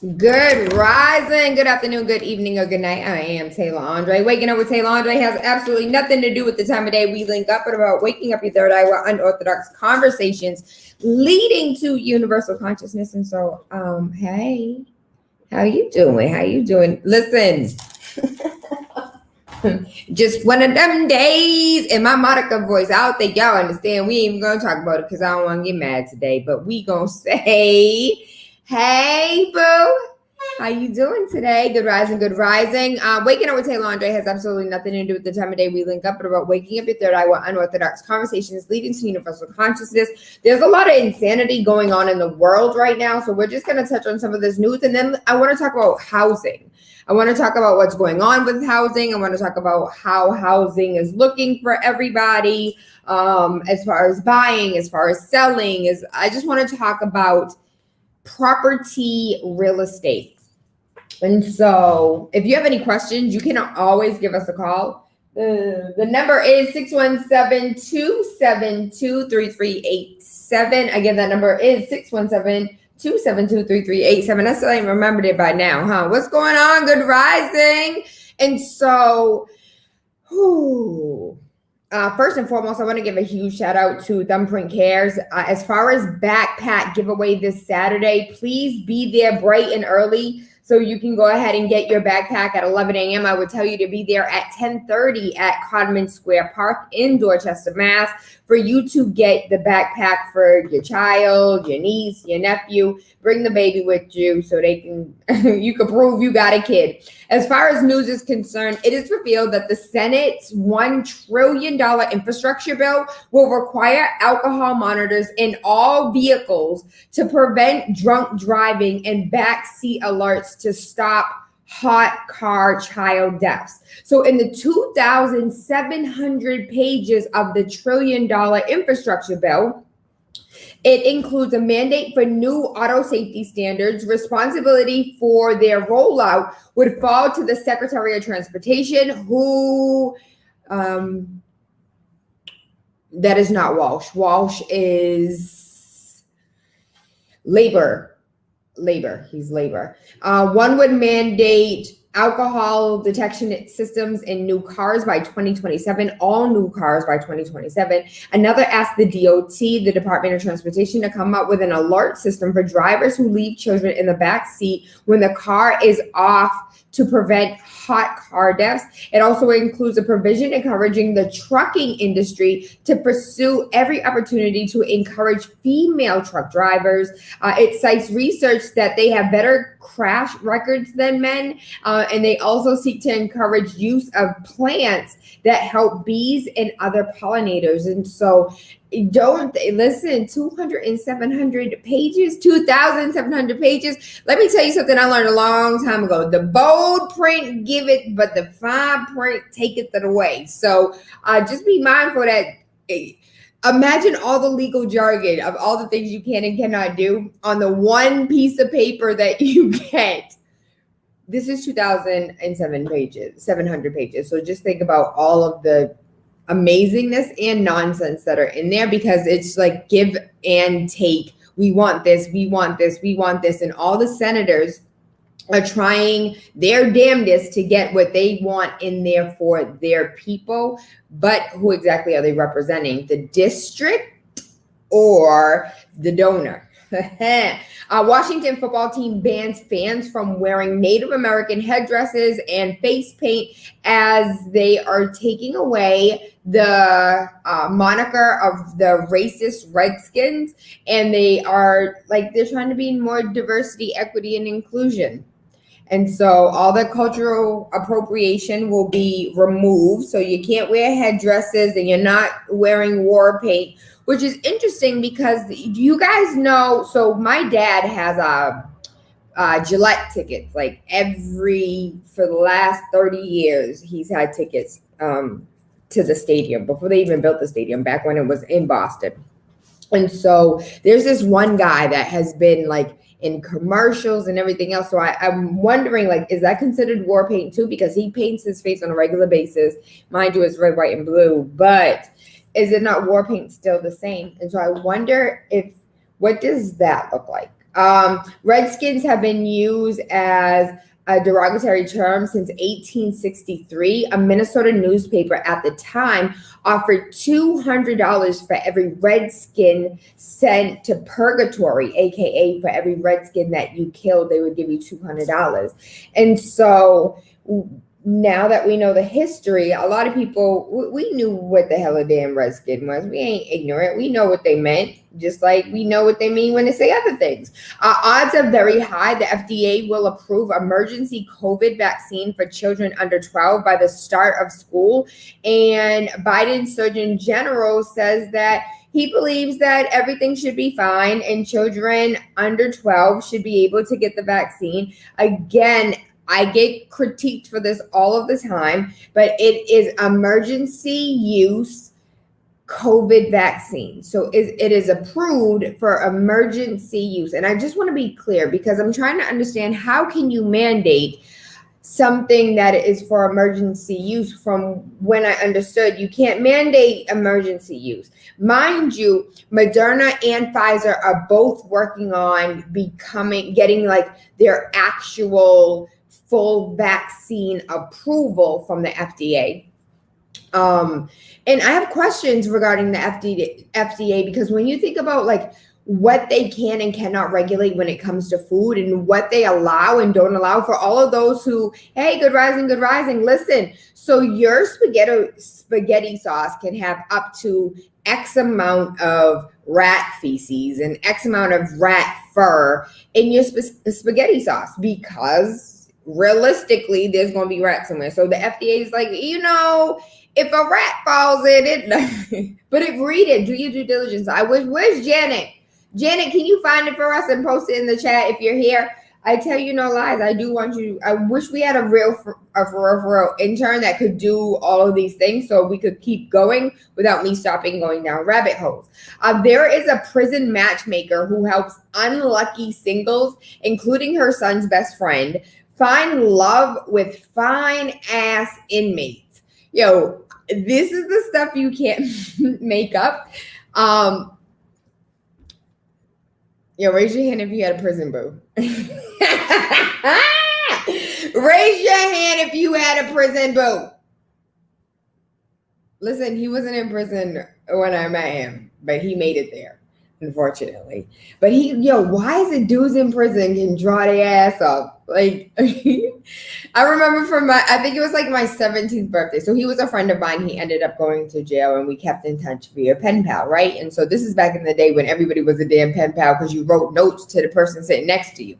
Good rising, good afternoon, good evening, or good night. I am TaylaAndre. Waking up with TaylaAndre has absolutely nothing to do with the time of day we link up, but about waking up your third eye with unorthodox conversations leading to universal consciousness. And so, hey, how you doing? How you doing? Listen, just one of them days in my Monica voice. I don't think y'all understand. We ain't even gonna talk about it because I don't want to get mad today, but we gonna say, hey, boo. How you doing today? Good rising, good rising. Waking up with TaylaAndre has absolutely nothing to do with the time of day we link up, but about waking up your third eye with unorthodox conversations leading to universal consciousness. There's a lot of insanity going on in the world right now, so we're just going to touch on some of this news, and then I want to talk about housing. I want to talk about what's going on with housing. I want to talk about how housing is looking for everybody, as far as buying, as far as selling. I just want to talk about property real estate. And so if you have any questions, you can always give us a call. The number is 617-272-3387. Again, that number is 617-272-3387. I still ain't remembered it by now, huh? What's going on? Good rising. And so, first and foremost, I want to give a huge shout out to Thumbprint Cares. As far as backpack giveaway this Saturday, please be there bright and early so you can go ahead and get your backpack at 11 a.m. I would tell you to be there at 10:30 at Codman Square Park in Dorchester, Mass. for you to get the backpack for your child, your niece, your nephew. Bring the baby with you so they can you can prove you got a kid. As far as news is concerned, it is revealed that the Senate's $1 trillion infrastructure bill will require alcohol monitors in all vehicles to prevent drunk driving and backseat alerts to stop hot car child deaths. So in the 2,700 pages of the $1 trillion infrastructure bill, it includes a mandate for new auto safety standards. Responsibility for their rollout would fall to the Secretary of Transportation, who, that is not Walsh. Walsh is labor. He's labor. One would mandate alcohol detection systems in new cars by 2027, all new cars by 2027. Another asked the DOT, the Department of Transportation, to come up with an alert system for drivers who leave children in the back seat when the car is off to prevent hot car deaths. It also includes a provision encouraging the trucking industry to pursue every opportunity to encourage female truck drivers. It cites research that they have better crash records than men, and they also seek to encourage use of plants that help bees and other pollinators. And so don't listen, 2,700 pages. Let me tell you something I learned a long time ago. The bold print give it, but the fine print taketh it away. So just be mindful that imagine all the legal jargon of all the things you can and cannot do on the one piece of paper that you get. This is 700 pages. So just think about all of the amazingness and nonsense that are in there, because it's like give and take. We want this, we want this, we want this. And all the senators are trying their damnedest to get what they want in there for their people. But who exactly are they representing? The district or the donor? Washington football team bans fans from wearing Native American headdresses and face paint as they are taking away the moniker of the racist Redskins, and they're trying to be more diversity, equity, and inclusion. And so all the cultural appropriation will be removed. So you can't wear headdresses and you're not wearing war paint, which is interesting because you guys know, so my dad has Gillette tickets, like for the last 30 years, he's had tickets to the stadium before they even built the stadium, back when it was in Boston. And so there's this one guy that has been like in commercials and everything else. So I'm wondering, like, is that considered war paint too? Because he paints his face on a regular basis. Mind you, it's red, white, and blue, but is it not war paint still the same? And so I wonder what does that look like? Redskins have been used as a derogatory term since 1863. A Minnesota newspaper at the time offered $200 for every Redskin sent to purgatory, aka for every Redskin that you killed, they would give you $200. And so now that we know the history, a lot of people, we knew what the hell a damn Redskin was. We ain't ignorant. We know what they meant, just like we know what they mean when they say other things. Odds are very high. The FDA will approve emergency COVID vaccine for children under 12 by the start of school. And Biden's Surgeon General says that he believes that everything should be fine and children under 12 should be able to get the vaccine. Again, I get critiqued for this all of the time, but it is emergency use COVID vaccine. So it is approved for emergency use. And I just want to be clear because I'm trying to understand, how can you mandate something that is for emergency use from when I understood you can't mandate emergency use? Mind you, Moderna and Pfizer are both working on getting like their actual full vaccine approval from the FDA. And I have questions regarding the FDA because when you think about like what they can and cannot regulate when it comes to food and what they allow and don't allow, for all of those who, hey, good rising, listen. So your spaghetti sauce can have up to X amount of rat feces and X amount of rat fur in your spaghetti sauce because realistically, there's going to be rats somewhere. So the FDA is like, if a rat falls in it, but read it, do your due diligence. Where's Janet? Janet, can you find it for us and post it in the chat if you're here? I tell you no lies. I wish we had a real intern that could do all of these things so we could keep going without me stopping going down rabbit holes. There is a prison matchmaker who helps unlucky singles, including her son's best friend, find love with fine ass inmates. Yo, this is the stuff you can't make up. Raise your hand if you had a prison boo. Raise your hand if you had a prison boo. Listen, he wasn't in prison when I met him, but he made it there, unfortunately. But why is it dudes in prison can draw their ass up? Like, I remember I think it was like my 17th birthday. So he was a friend of mine. He ended up going to jail and we kept in touch via pen pal, right? And so this is back in the day when everybody was a damn pen pal because you wrote notes to the person sitting next to you.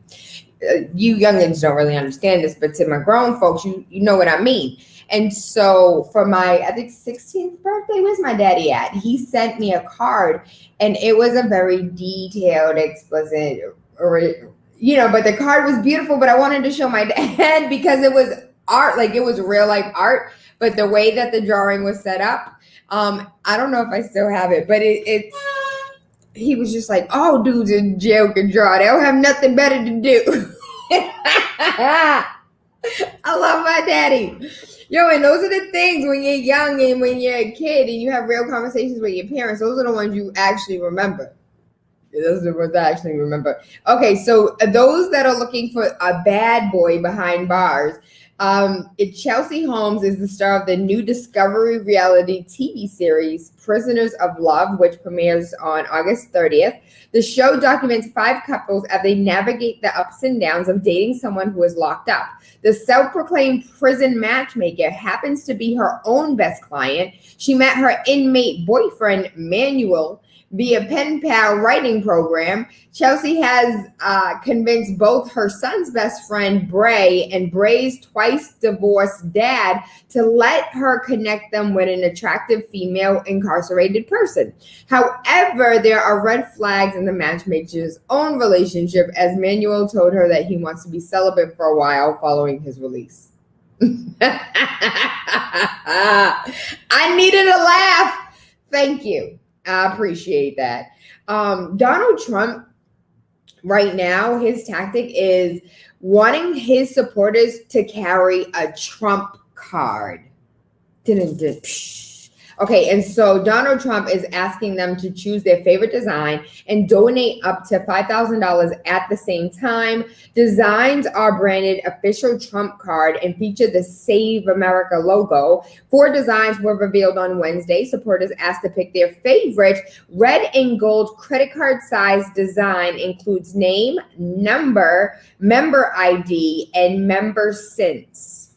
You youngins don't really understand this, but to my grown folks, you know what I mean. And so for my, I think 16th birthday, where's my daddy at? He sent me a card and it was a very detailed, explicit, but the card was beautiful, but I wanted to show my dad because it was art, like it was real life art, but the way that the drawing was set up, I don't know if I still have it, but he was just like, oh, dudes in jail can draw. They don't have nothing better to do. I love my daddy. And those are the things when you're young and when you're a kid and you have real conversations with your parents, those are the ones you actually remember. Those are the ones I actually remember. Okay, so those that are looking for a bad boy behind bars, Chelsea Holmes is the star of the new Discovery reality TV series, Prisoners of Love, which premieres on August 30th. The show documents 5 couples as they navigate the ups and downs of dating someone who is locked up. The self-proclaimed prison matchmaker happens to be her own best client. She met her inmate boyfriend, Manuel, via pen pal writing program. Chelsea has convinced both her son's best friend, Bray, and Bray's twice divorced dad to let her connect them with an attractive female incarcerated person. However, there are red flags in the matchmaker's own relationship, as Manuel told her that he wants to be celibate for a while following his release. I needed a laugh. Thank you. I appreciate that. Donald Trump, right now, his tactic is wanting his supporters to carry a Trump card. Okay, and so Donald Trump is asking them to choose their favorite design and donate up to $5,000 at the same time. Designs are branded official Trump card and feature the Save America logo. 4 designs were revealed on Wednesday. Supporters asked to pick their favorite. Red and gold credit card size design includes name, number, member ID, and member since.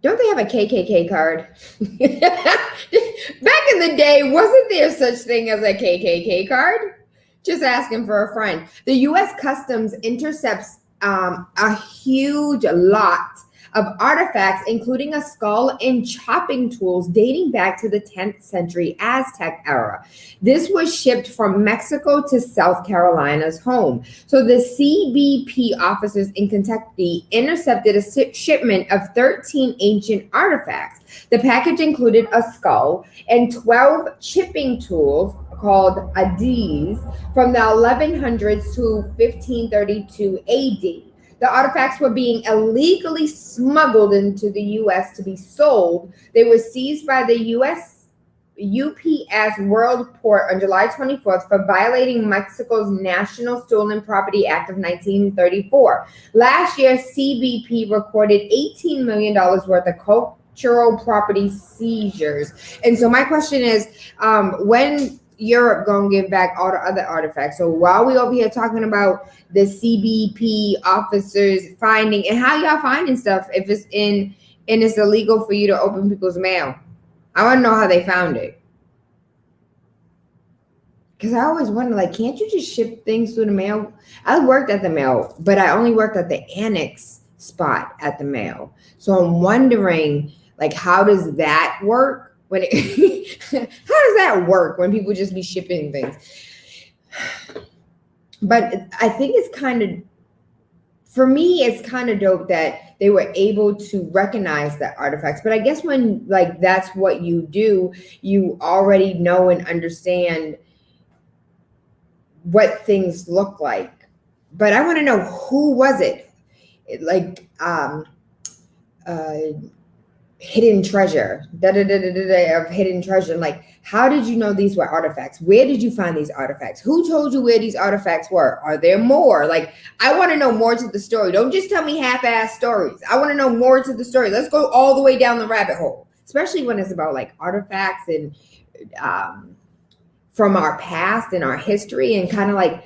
Don't they have a KKK card? Back in the day, wasn't there such thing as a KKK card? Just asking for a friend. The U.S. Customs intercepts a huge lot of artifacts, including a skull and chopping tools dating back to the 10th century Aztec era. This was shipped from Mexico to South Carolina's home. So the CBP officers in Kentucky intercepted a shipment of 13 ancient artifacts. The package included a skull and 12 chipping tools called adze from the 1100s to 1532 AD. The artifacts were being illegally smuggled into the U.S. to be sold. They were seized by the U.S. UPS World Port on July 24th for violating Mexico's National Stolen Property Act of 1934. Last year, CBP recorded $18 million worth of cultural property seizures. And so my question is, when Europe gonna give back all the other artifacts? So while we over here talking about the CBP officers finding, and how y'all finding stuff if it's in and it's illegal for you to open people's mail? I want to know how they found it, because I always wonder, like, can't you just ship things through the mail? I worked at the mail, but I only worked at the annex spot at the mail. So I'm wondering, like, how does that work? When it, how does that work when people just be shipping things? But I think it's kind of, for me, it's kind of dope that they were able to recognize the artifacts. But I guess when, like, that's what you do, you already know and understand what things look like. But I want to know, who was it? Like, hidden treasure, of hidden treasure. Like, how did you know these were artifacts? Where did you find these artifacts? Who told you where these artifacts were? Are there more? Like, I want to know more to the story. Don't just tell me half-ass stories. I want to know more to the story. Let's go all the way down the rabbit hole, especially when it's about like artifacts and from our past and our history, and kind of like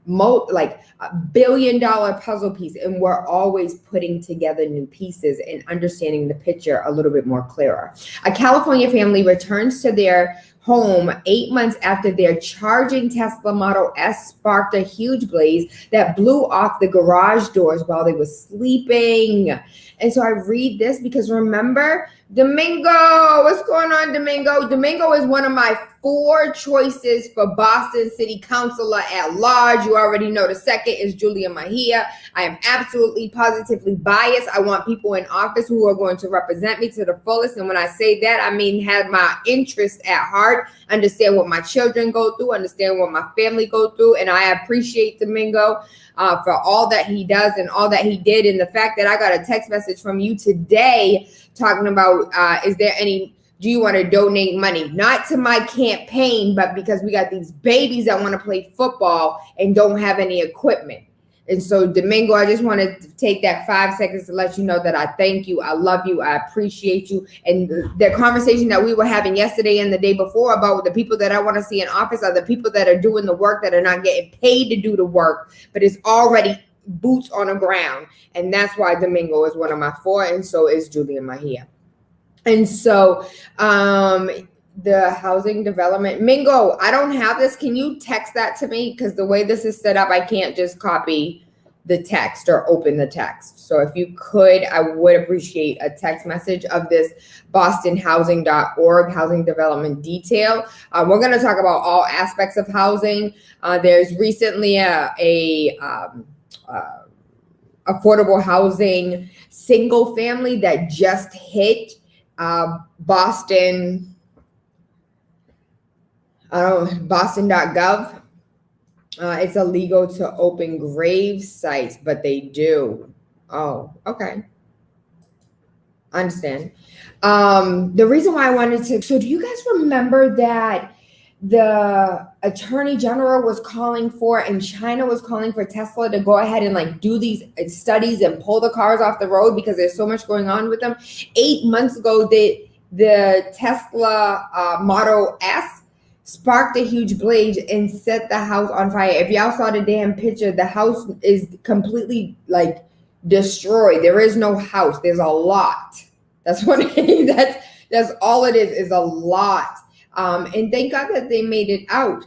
like a $1 billion puzzle piece, and we're always putting together new pieces and understanding the picture a little bit more clearer. A California family returns to their home 8 months after their charging Tesla Model S sparked a huge blaze that blew off the garage doors while they were sleeping. And so I read this because, remember, Domingo, what's going on, Domingo? Domingo is one of my 4 choices for Boston City Councilor at large. You already know the second is Julia Mejia. I am absolutely positively biased. I want people in office who are going to represent me to the fullest. And when I say that, I mean have my interests at heart, understand what my children go through, understand what my family go through. And I appreciate Domingo for all that he does and all that he did. And the fact that I got a text message from you today talking about, do you want to donate money? Not to my campaign, but because we got these babies that want to play football and don't have any equipment. And so, Domingo, I just wanted to take that 5 seconds to let you know that I thank you. I love you. I appreciate you. And the conversation that we were having yesterday and the day before about the people that I want to see in office are the people that are doing the work, that are not getting paid to do the work, but it's already boots on the ground. And that's why Domingo is one of my 4, and so is Julia Mejia. And so the housing development, Mingo, I don't have this. Can you text that to me? Because the way this is set up, I can't just copy the text or open the text. So if you could, I would appreciate a text message of this bostonhousing.org housing development detail. We're going to talk about all aspects of housing. There's recently a affordable housing single family that just hit Boston.gov. It's illegal to open grave sites, but they do. Oh, okay. I understand. The reason why I wanted to, so do you guys remember that the attorney general was calling for, and China was calling for Tesla to go ahead and like do these studies and pull the cars off the road because there's so much going on with them? 8 months ago, the Tesla Model S sparked a huge blaze and set the house on fire. If y'all saw the damn picture, the house is completely like destroyed. There is no house. There's a lot. That's what that's all it is a lot. And thank God that they made it out.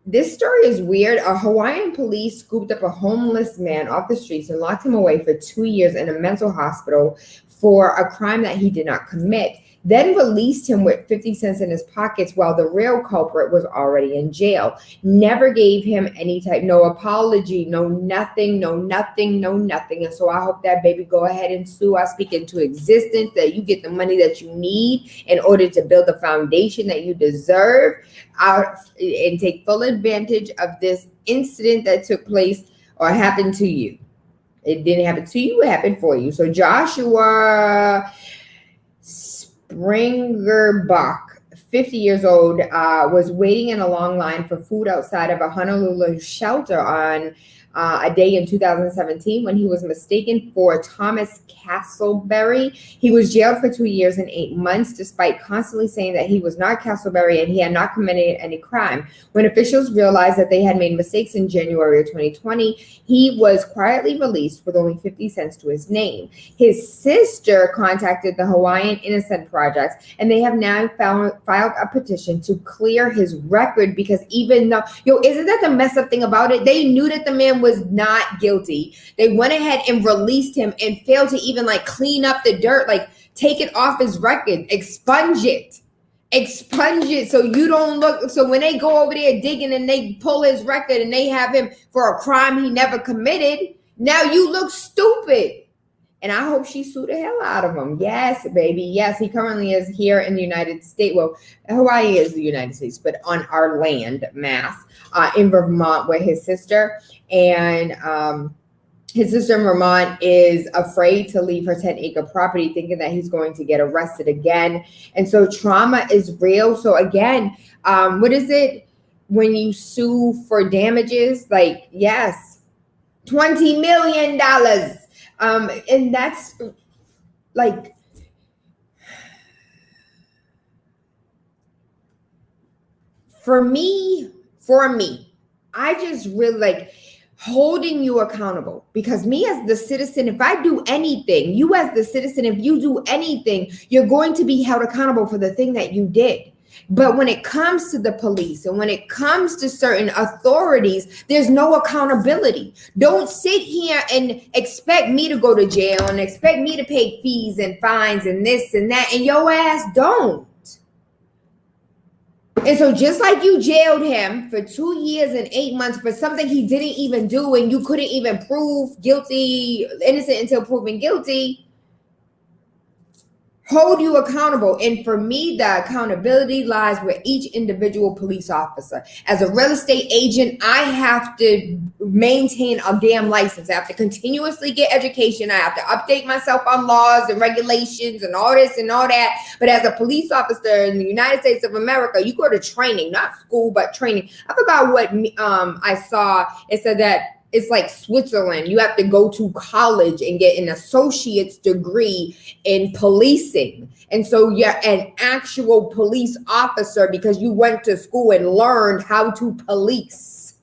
This story is weird. A Hawaiian police scooped up a homeless man off the streets and locked him away for 2 years in a mental hospital for a crime that he did not commit, then released him with 50 cents in his pockets while the real culprit was already in jail. Never gave him any type, no apology, no nothing. And so I hope that baby go ahead and sue. I speak into existence that you get the money that you need in order to build the foundation that you deserve and take full advantage of this incident that took place or happened to you. It didn't happen to you, it happened for you. So Joshua Springerbach, 50 years old, was waiting in a long line for food outside of a Honolulu shelter on a day in 2017 when he was mistaken for Thomas Castleberry. He was jailed for 2 years and 8 months, despite constantly saying that he was not Castleberry and he had not committed any crime. When officials realized that they had made mistakes in January of 2020, he was quietly released with only 50 cents to his name. His sister contacted the Hawaiian Innocent Project, and they have now filed a petition to clear his record because even though, isn't that the messed up thing about it? They knew that the man was not guilty. They went ahead and released him and failed to even like clean up the dirt, like take it off his record, expunge it so you don't look. So when they go over there digging and they pull his record and they have him for a crime he never committed, now you look stupid. And I hope she sued the hell out of him. Yes, baby. Yes, he currently is here in the United States. Well, Hawaii is the United States, but on our land mass in Vermont with his sister. And his sister in Vermont is afraid to leave her 10-acre property, thinking that he's going to get arrested again. And so trauma is real. So again, what is it when you sue for damages? Like, yes, $20 million. And that's like, for me, I just really like holding you accountable, because me as the citizen, if I do anything, you as the citizen, if you do anything, you're going to be held accountable for the thing that you did. But when it comes to the police and when it comes to certain authorities, there's no accountability. Don't sit here and expect me to go to jail and expect me to pay fees and fines and this and that, and your ass don't. And so just like you jailed him for 2 years and 8 months for something he didn't even do, and you couldn't even prove innocent until proven guilty, hold you accountable. And for me, the accountability lies with each individual police officer. As a real estate agent, I have to maintain a damn license. I have to continuously get education. I have to update myself on laws and regulations and all this and all that. But as a police officer in the United States of America, you go to training, not school, but training. I forgot what I saw. It said that it's like Switzerland. You have to go to college and get an associate's degree in policing. And so you're an actual police officer because you went to school and learned how to police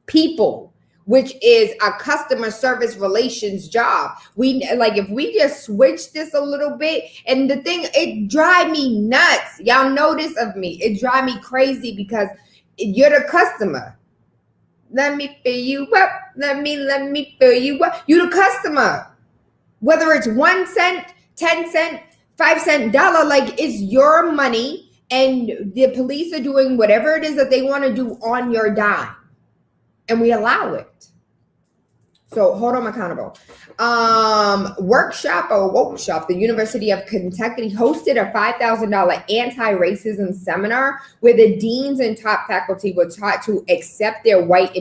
people, which is a customer service relations job. If we just switch this a little bit, and the thing, it drive me nuts. Y'all know this of me. It drive me crazy because you're the customer. Let me fill you up. Let me fill you up. You the customer. Whether it's 1 cent, 10 cent, 5 cent, dollar, like it's your money, and the police are doing whatever it is that they want to do on your dime. And we allow it. So hold them accountable. Workshop or Workshop, the University of Kentucky hosted a $5,000 anti-racism seminar where the deans and top faculty were taught to accept their white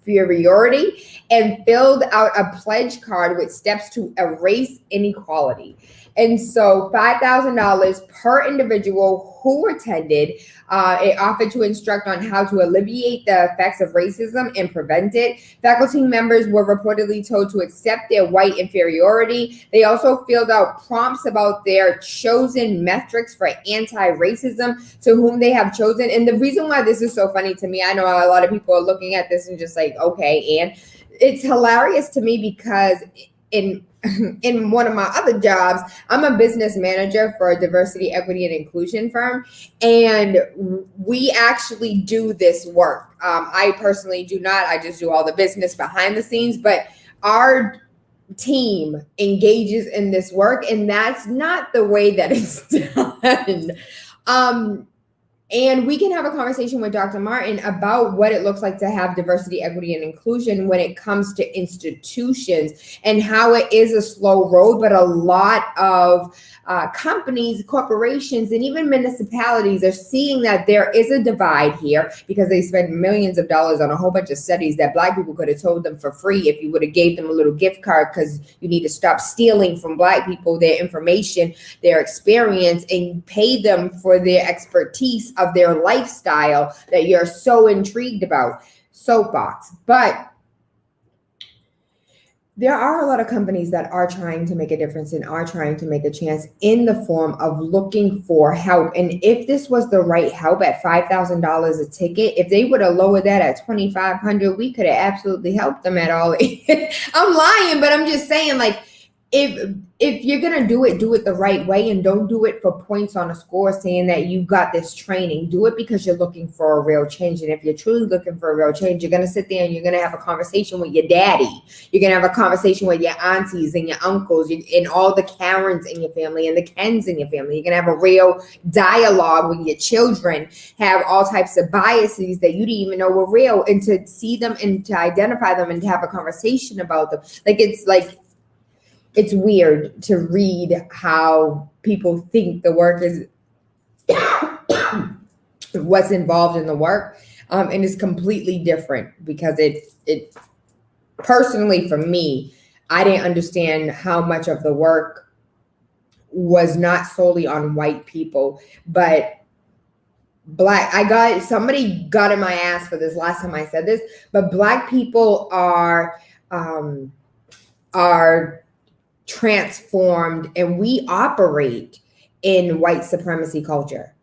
inferiority and filled out a pledge card with steps to erase inequality. And so $5,000 per individual who attended. It offered to instruct on how to alleviate the effects of racism and prevent it. Faculty members were reportedly told to accept their white inferiority. They also filled out prompts about their chosen metrics for anti-racism to whom they have chosen. And the reason why this is so funny to me, I know a lot of people are looking at this and just like, okay, and it's hilarious to me because in one of my other jobs, I'm a business manager for a diversity, equity, and inclusion firm. And we actually do this work. I personally do not. I just do all the business behind the scenes. But our team engages in this work, and that's not the way that it's done. And we can have a conversation with Dr. Martin about what it looks like to have diversity, equity, and inclusion when it comes to institutions and how it is a slow road, but a lot of companies, corporations, and even municipalities are seeing that there is a divide here because they spend millions of dollars on a whole bunch of studies that Black people could have told them for free if you would have gave them a little gift card, because you need to stop stealing from Black people their information, their experience, and pay them for their expertise of their lifestyle that you're so intrigued about. Soapbox. But there are a lot of companies that are trying to make a difference and are trying to make a chance in the form of looking for help. And if this was the right help at $5,000 a ticket, if they would have lowered that at $2,500, we could have absolutely helped them at all. I'm lying, but I'm just saying, like, if you're going to do it the right way, and don't do it for points on a score saying that you got this training. Do it because you're looking for a real change. And if you're truly looking for a real change, you're going to sit there and you're going to have a conversation with your daddy. You're going to have a conversation with your aunties and your uncles and all the Karens in your family and the Kens in your family. You're going to have a real dialogue with your children, have all types of biases that you didn't even know were real, and to see them and to identify them and to have a conversation about them. It's weird to read how people think the work is what's involved in the work. And it's completely different because it personally for me, I didn't understand how much of the work was not solely on white people, but somebody got in my ass for this last time I said this, but Black people are transformed, and we operate in white supremacy culture.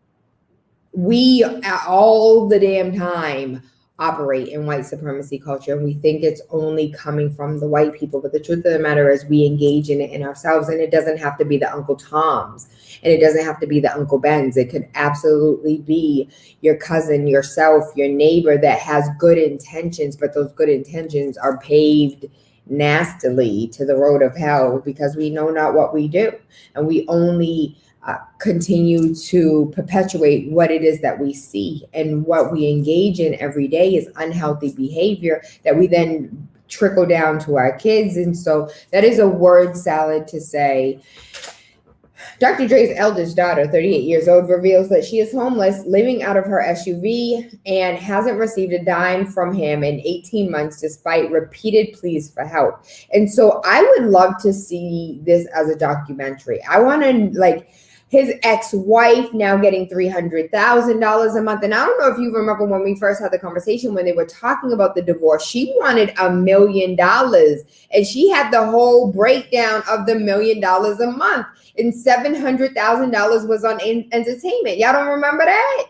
We all the damn time operate in white supremacy culture, and we think it's only coming from the white people. But the truth of the matter is we engage in it in ourselves, and it doesn't have to be the Uncle Toms, and it doesn't have to be the Uncle Bens. It could absolutely be your cousin, yourself, your neighbor that has good intentions, but those good intentions are paved nastily to the road of hell because we know not what we do, and we only continue to perpetuate what it is that we see, and what we engage in every day is unhealthy behavior that we then trickle down to our kids. And so that is a word salad to say. Dr. Dre's eldest daughter, 38 years old, reveals that she is homeless, living out of her SUV, and hasn't received a dime from him in 18 months, despite repeated pleas for help. And so I would love to see this as a documentary. I want to, his ex-wife now getting $300,000 a month. And I don't know if you remember when we first had the conversation when they were talking about the divorce, she wanted $1 million, and she had the whole breakdown of the $1 million a month. And $700,000 was on entertainment. Y'all don't remember that?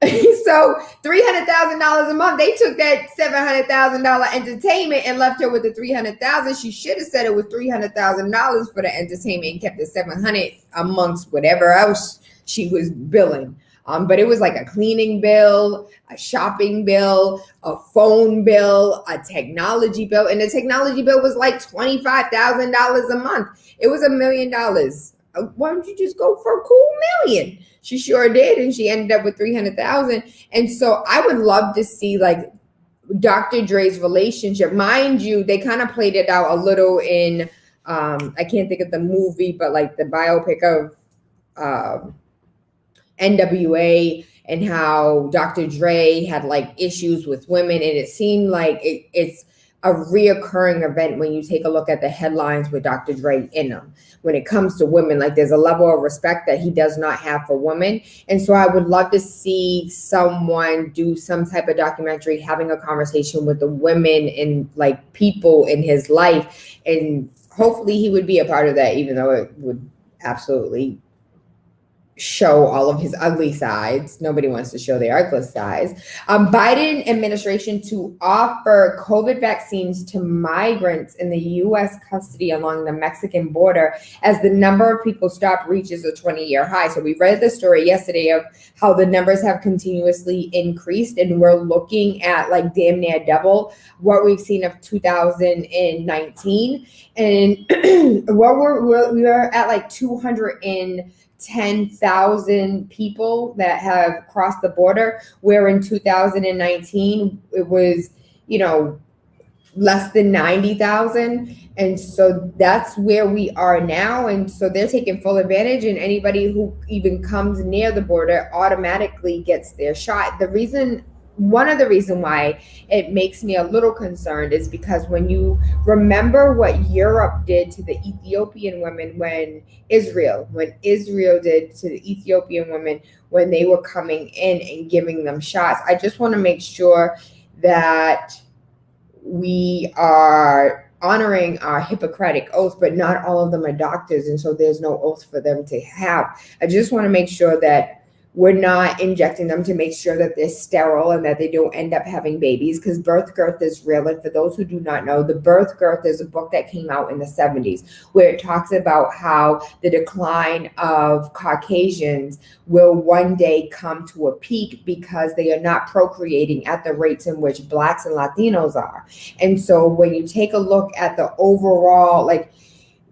So $300,000 a month. They took that $700,000 entertainment and left her with the $300,000. She should have said it was $300,000 for the entertainment and kept the $700 amongst whatever else she was billing. But it was like a cleaning bill, a shopping bill, a phone bill, a technology bill. And the technology bill was like $25,000 a month. It was $1 million. Why don't you just go for a cool $1 million? She sure did. And she ended up with $300,000. And so I would love to see Dr. Dre's relationship. Mind you, they kind of played it out a little in, I can't think of the movie, but the biopic of NWA and how Dr. Dre had like issues with women, and it seemed like it's a reoccurring event when you take a look at the headlines with Dr. Dre in them. When it comes to women, like there's a level of respect that he does not have for women. And so I would love to see someone do some type of documentary having a conversation with the women and like people in his life. And hopefully he would be a part of that, even though it would absolutely show all of his ugly sides. Nobody wants to show their ugly sides. Biden administration to offer COVID vaccines to migrants in the U.S. custody along the Mexican border as the number of people stopped reaches a 20-year high. So we read the story yesterday of how the numbers have continuously increased, and we're looking at like damn near double what we've seen of 2019. And what we were at like 210,000 people that have crossed the border, where in 2019 it was, less than 90,000. And so that's where we are now. And so they're taking full advantage, and anybody who even comes near the border automatically gets their shot. One of the reasons why it makes me a little concerned is because when you remember what Europe did to the Ethiopian women when Israel did to the Ethiopian women when they were coming in and giving them shots, I just want to make sure that we are honoring our Hippocratic oath, but not all of them are doctors. And so there's no oath for them to have. I just want to make sure that we're not injecting them to make sure that they're sterile and that they don't end up having babies, because birth girth is real. And for those who do not know, the birth girth is a book that came out in the 70s where it talks about how the decline of Caucasians will one day come to a peak because they are not procreating at the rates in which Blacks and Latinos are. And so when you take a look at the overall, like,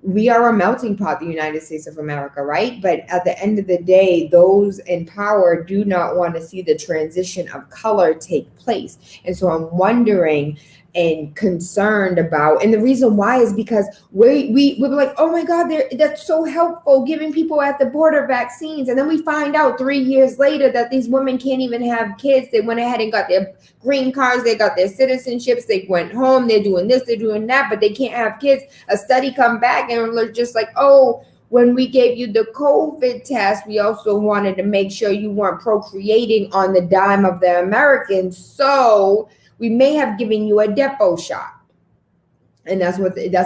we are a melting pot, the United States of America, right? But at the end of the day, those in power do not want to see the transition of color take place. And so I'm wondering and concerned about, and the reason why is because we were like, oh my God, that's so helpful, giving people at the border vaccines. And then we find out 3 years later that these women can't even have kids. They went ahead and got their green cards, they got their citizenships, they went home, they're doing this, they're doing that, but they can't have kids. A study come back and they're just like, oh, when we gave you the COVID test, we also wanted to make sure you weren't procreating on the dime of the Americans. So we may have given you a depot shot. And that's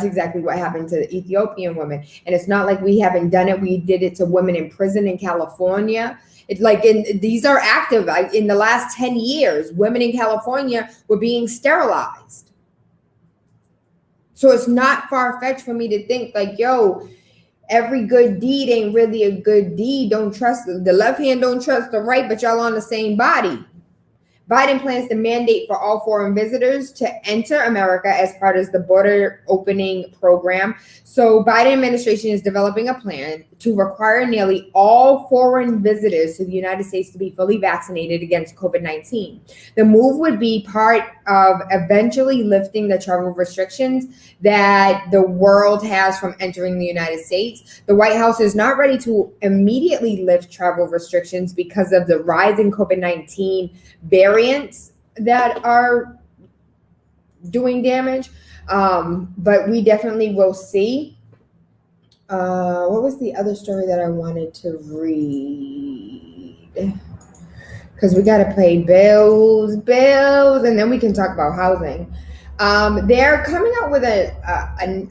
exactly what happened to the Ethiopian women. And it's not like we haven't done it. We did it to women in prison in California. It's like these are active. In the last 10 years, women in California were being sterilized. So it's not far-fetched for me to think like, yo, every good deed ain't really a good deed. Don't trust the left hand, don't trust the right, but y'all on the same body. Biden plans to mandate for all foreign visitors to enter America as part of the border opening program. So Biden administration is developing a plan to require nearly all foreign visitors to the United States to be fully vaccinated against COVID-19. The move would be part of eventually lifting the travel restrictions that the world has from entering the United States. The White House is not ready to immediately lift travel restrictions because of the rise in COVID-19 variants that are doing damage. But we definitely will see. What was the other story that I wanted to read? Because we got to pay bills, and then we can talk about housing. They're coming out with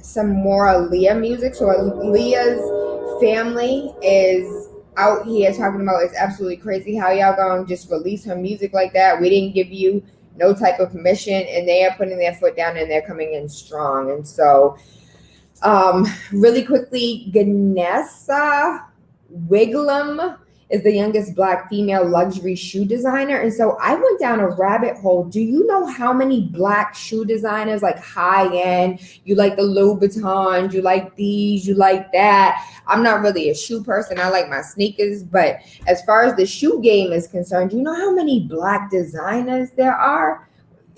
some more Aaliyah music. So Aaliyah's family is out here talking about it's absolutely crazy how y'all gonna just release her music like that. We didn't give you no type of permission, and they are putting their foot down and they're coming in strong. And so really quickly, Ganessa Wiglum is the youngest Black female luxury shoe designer. And so I went down a rabbit hole. Do you know how many Black shoe designers, like high end, you like the Louboutins, you like these, you like that? I'm not really a shoe person. I like my sneakers. But as far as the shoe game is concerned, do you know how many Black designers there are?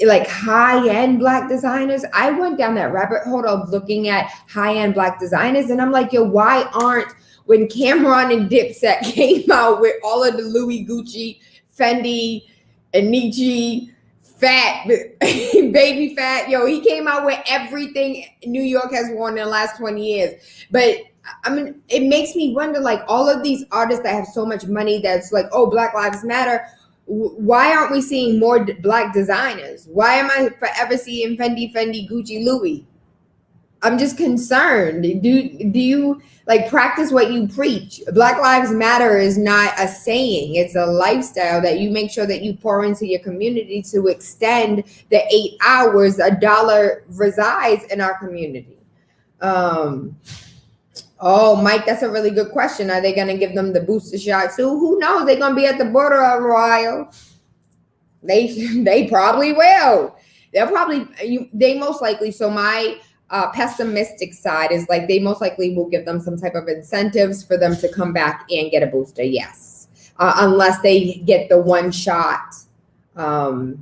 Like high-end Black designers? I went down that rabbit hole of looking at high-end Black designers, and I'm like, yo, why aren't when Cameron and Dipset came out with all of the Louis, Gucci, Fendi, and Nietzsche, fat, baby fat. Yo, he came out with everything New York has worn in the last 20 years. But I mean, it makes me wonder, like, all of these artists that have so much money that's like, oh, Black Lives Matter. Why aren't we seeing more Black designers? Why am I forever seeing Fendi, Gucci, Louis? I'm just concerned. Do you like practice what you preach? Black Lives Matter is not a saying. It's a lifestyle that you make sure that you pour into your community to extend the 8 hours a dollar resides in our community. Oh, Mike, that's a really good question. Are they going to give them the booster shot too? Who knows? They're going to be at the border a while. They probably will. They most likely. So my pessimistic side is like they most likely will give them some type of incentives for them to come back and get a booster. Yes, unless they get the one shot Johnson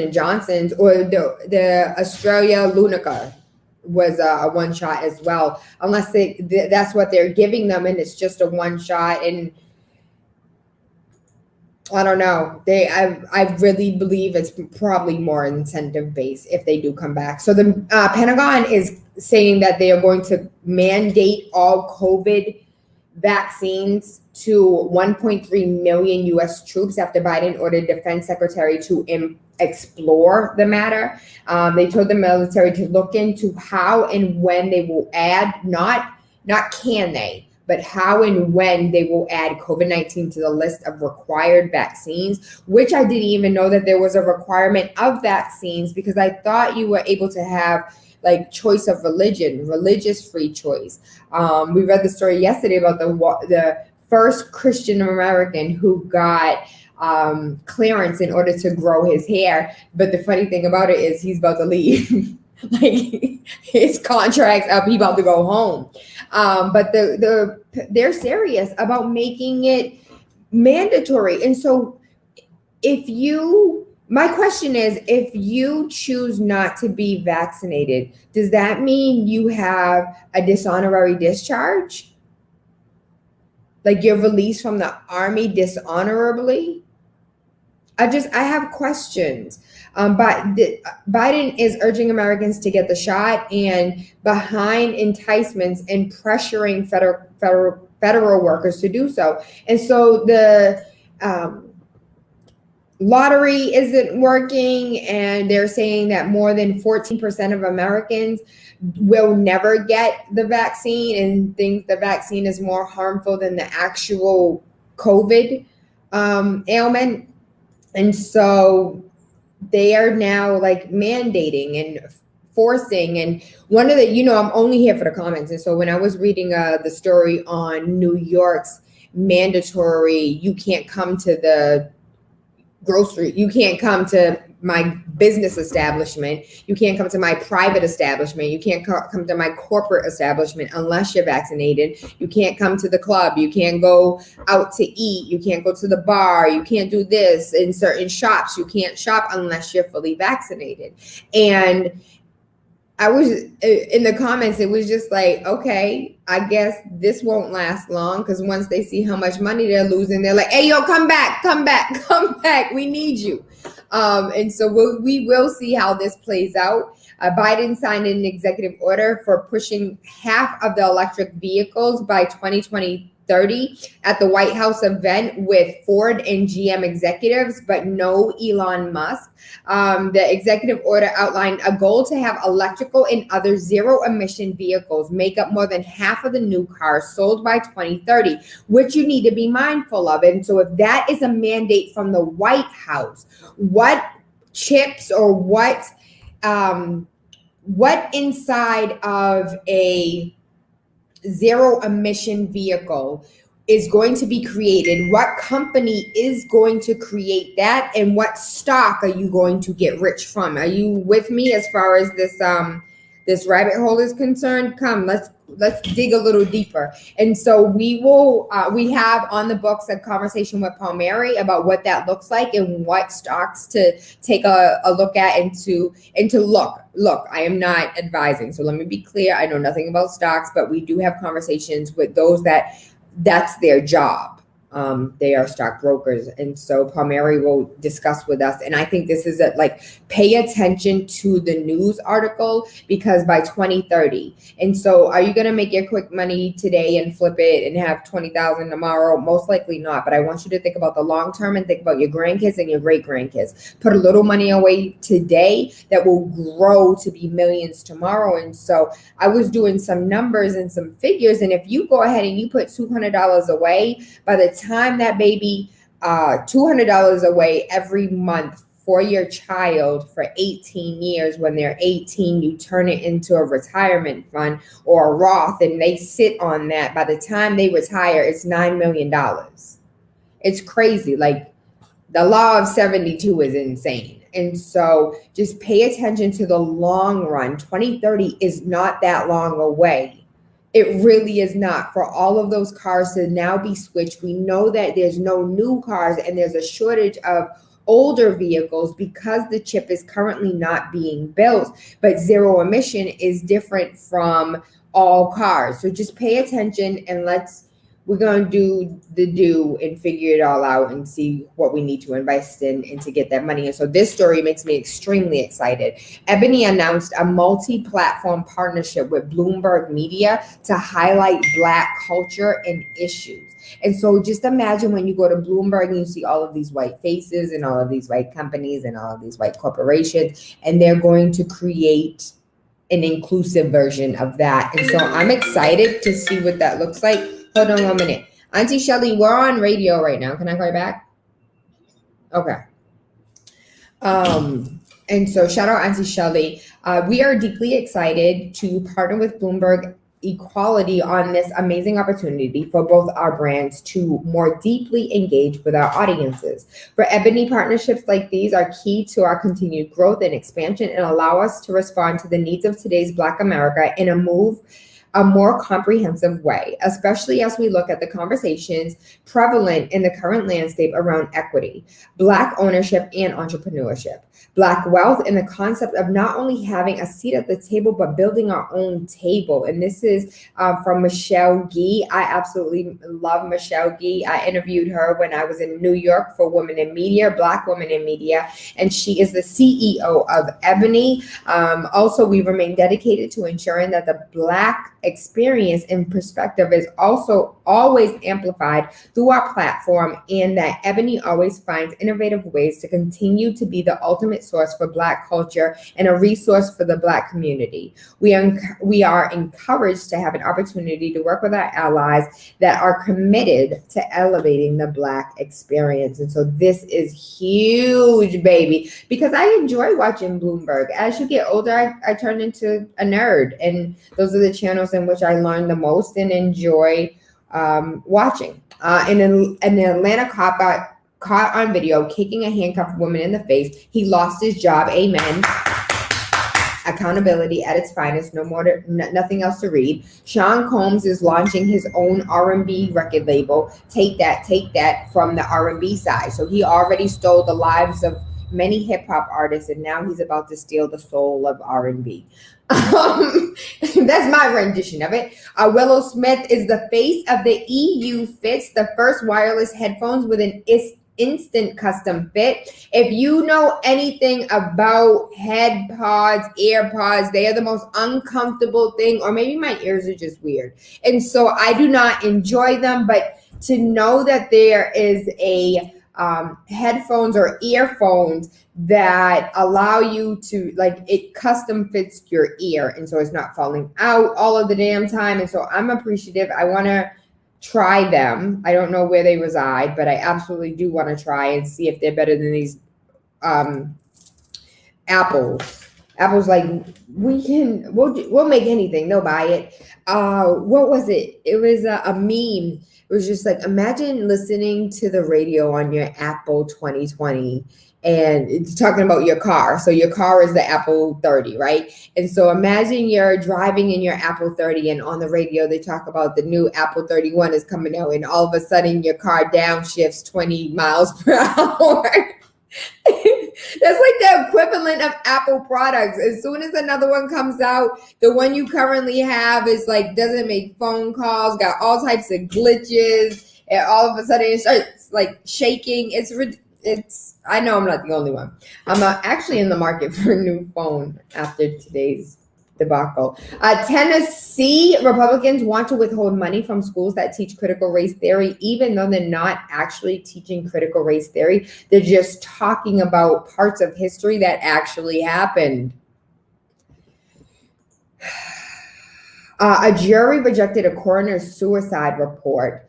and Johnson's or the Australia Lunica was a one shot as well, unless that's what they're giving them and it's just a one shot. And I don't know. I really believe it's probably more incentive based if they do come back. So the Pentagon is saying that they are going to mandate all COVID vaccines to 1.3 million U.S. troops after Biden ordered Defense Secretary to explore the matter. They told the military to look into how and when they will add, not can they, but how and when they will add COVID-19 to the list of required vaccines, which I didn't even know that there was a requirement of vaccines because I thought you were able to have like choice of religion, religious free choice. We read the story yesterday about the first Christian American who got clearance in order to grow his hair. But the funny thing about it is he's about to leave. Like his contract's up, he's about to go home. But they're serious about making it mandatory. And so my question is, if you choose not to be vaccinated, does that mean you have a dishonorary discharge? Like you're released from the army dishonorably? I have questions. But Biden is urging Americans to get the shot and behind enticements and pressuring federal workers to do so. And so the lottery isn't working, and they're saying that more than 14% of Americans will never get the vaccine and think the vaccine is more harmful than the actual COVID ailment. And so they are now like mandating and forcing. And one of the, I'm only here for the comments. And so when I was reading the story on New York's mandatory, you can't come to the grocery, you can't come to my business establishment, you can't come to my private establishment, you can't come to my corporate establishment unless you're vaccinated, you can't come to the club, you can't go out to eat, you can't go to the bar, you can't do this in certain shops, you can't shop unless you're fully vaccinated. And I was in the comments, it was just like, okay, I guess this won't last long, because once they see how much money they're losing, they're like, hey, yo, come back, we need you. And so we will see how this plays out. Biden signed an executive order for pushing half of the electric vehicles by 2030 at the White House event with Ford and GM executives, but no Elon Musk. The executive order outlined a goal to have electrical and other zero-emission vehicles make up more than half of the new cars sold by 2030, which you need to be mindful of. And so if that is a mandate from the White House, what chips or what inside of a zero emission vehicle is going to be created? What company is going to create that? And what stock are you going to get rich from? Are you with me as far as this rabbit hole is concerned? Come, let's let's dig a little deeper. And so we will, we have on the books a conversation with Palmieri about what that looks like and what stocks to take a look at and to look, I am not advising. So let me be clear. I know nothing about stocks, but we do have conversations with those that's their job. They are stockbrokers. And so Palmieri will discuss with us. And I think this is pay attention to the news article, because by 2030. And so are you going to make your quick money today and flip it and have 20,000 tomorrow? Most likely not. But I want you to think about the long term and think about your grandkids and your great grandkids. Put a little money away today that will grow to be millions tomorrow. And so I was doing some numbers and some figures. And if you go ahead and you put $200 away, by the time that baby, $200 away every month for your child for 18 years, when they're 18, you turn it into a retirement fund or a Roth, and they sit on that. By the time they retire, it's $9 million. It's crazy. Like, the law of 72 is insane. And so just pay attention to the long run. 2030 is not that long away. It really is not. For all of those cars to now be switched, we know that there's no new cars and there's a shortage of older vehicles because the chip is currently not being built. But zero emission is different from all cars. So just pay attention, and we're going to do and figure it all out and see what we need to invest in and to get that money. And so this story makes me extremely excited. Ebony announced a multi-platform partnership with Bloomberg Media to highlight Black culture and issues. And so just imagine when you go to Bloomberg and you see all of these white faces and all of these white companies and all of these white corporations, and they're going to create an inclusive version of that. And so I'm excited to see what that looks like. Hold on 1 minute. Auntie Shelly, we're on radio right now. Can I call you back? Okay. And so shout out Auntie Shelly. We are deeply excited to partner with Bloomberg Equality on this amazing opportunity for both our brands to more deeply engage with our audiences. For Ebony, partnerships like these are key to our continued growth and expansion and allow us to respond to the needs of today's Black America in a more comprehensive way, especially as we look at the conversations prevalent in the current landscape around equity, Black ownership and entrepreneurship, Black wealth, and the concept of not only having a seat at the table, but building our own table. And this is from Michelle Gee. I absolutely love Michelle Gee. I interviewed her when I was in New York for Women in Media, Black Women in Media, and she is the CEO of Ebony. Also, we remain dedicated to ensuring that the Black experience and perspective is also always amplified through our platform, and that Ebony always finds innovative ways to continue to be the ultimate source for Black culture and a resource for the Black community. We are encouraged to have an opportunity to work with our allies that are committed to elevating the Black experience. And so this is huge, baby, because I enjoy watching Bloomberg. As you get older, I turn into a nerd, and those are the channels in which I learn the most and enjoy watching. And an Atlanta cop got caught on video kicking a handcuffed woman in the face. He lost his job. Amen. Accountability at its finest. Nothing else to read. Sean Combs is launching his own R&B record label. Take that from the R&B side. So he already stole the lives of many hip hop artists, and now he's about to steal the soul of R&B. That's my rendition of it. Willow Smith is the face of the EU Fits, the first wireless headphones with an instant custom fit. If you know anything about head pods, AirPods, they are the most uncomfortable thing, or maybe my ears are just weird. And so I do not enjoy them, but to know that there is a headphones or earphones that allow you to, like, it custom fits your ear, and so it's not falling out all of the damn time. And so I'm appreciative. I want to try them. I don't know where they reside, but I absolutely do want to try and see if they're better than these Apple's like, we'll make anything. They'll buy it. What was it? It was a meme It was just like, imagine listening to the radio on your Apple 2020 and it's talking about your car. So your car is the Apple 30, right? And so imagine you're driving in your Apple 30 and on the radio, they talk about the new Apple 31 is coming out and all of a sudden your car downshifts 20 miles per hour. That's like the equivalent of Apple products. As soon as another one comes out, the one you currently have is like, doesn't make phone calls, got all types of glitches, and all of a sudden it starts like shaking. It's I know I'm not the only one. I'm actually in the market for a new phone after today's debacle. Tennessee Republicans want to withhold money from schools that teach critical race theory, even though they're not actually teaching critical race theory. They're just talking about parts of history that actually happened. A jury rejected a coroner's suicide report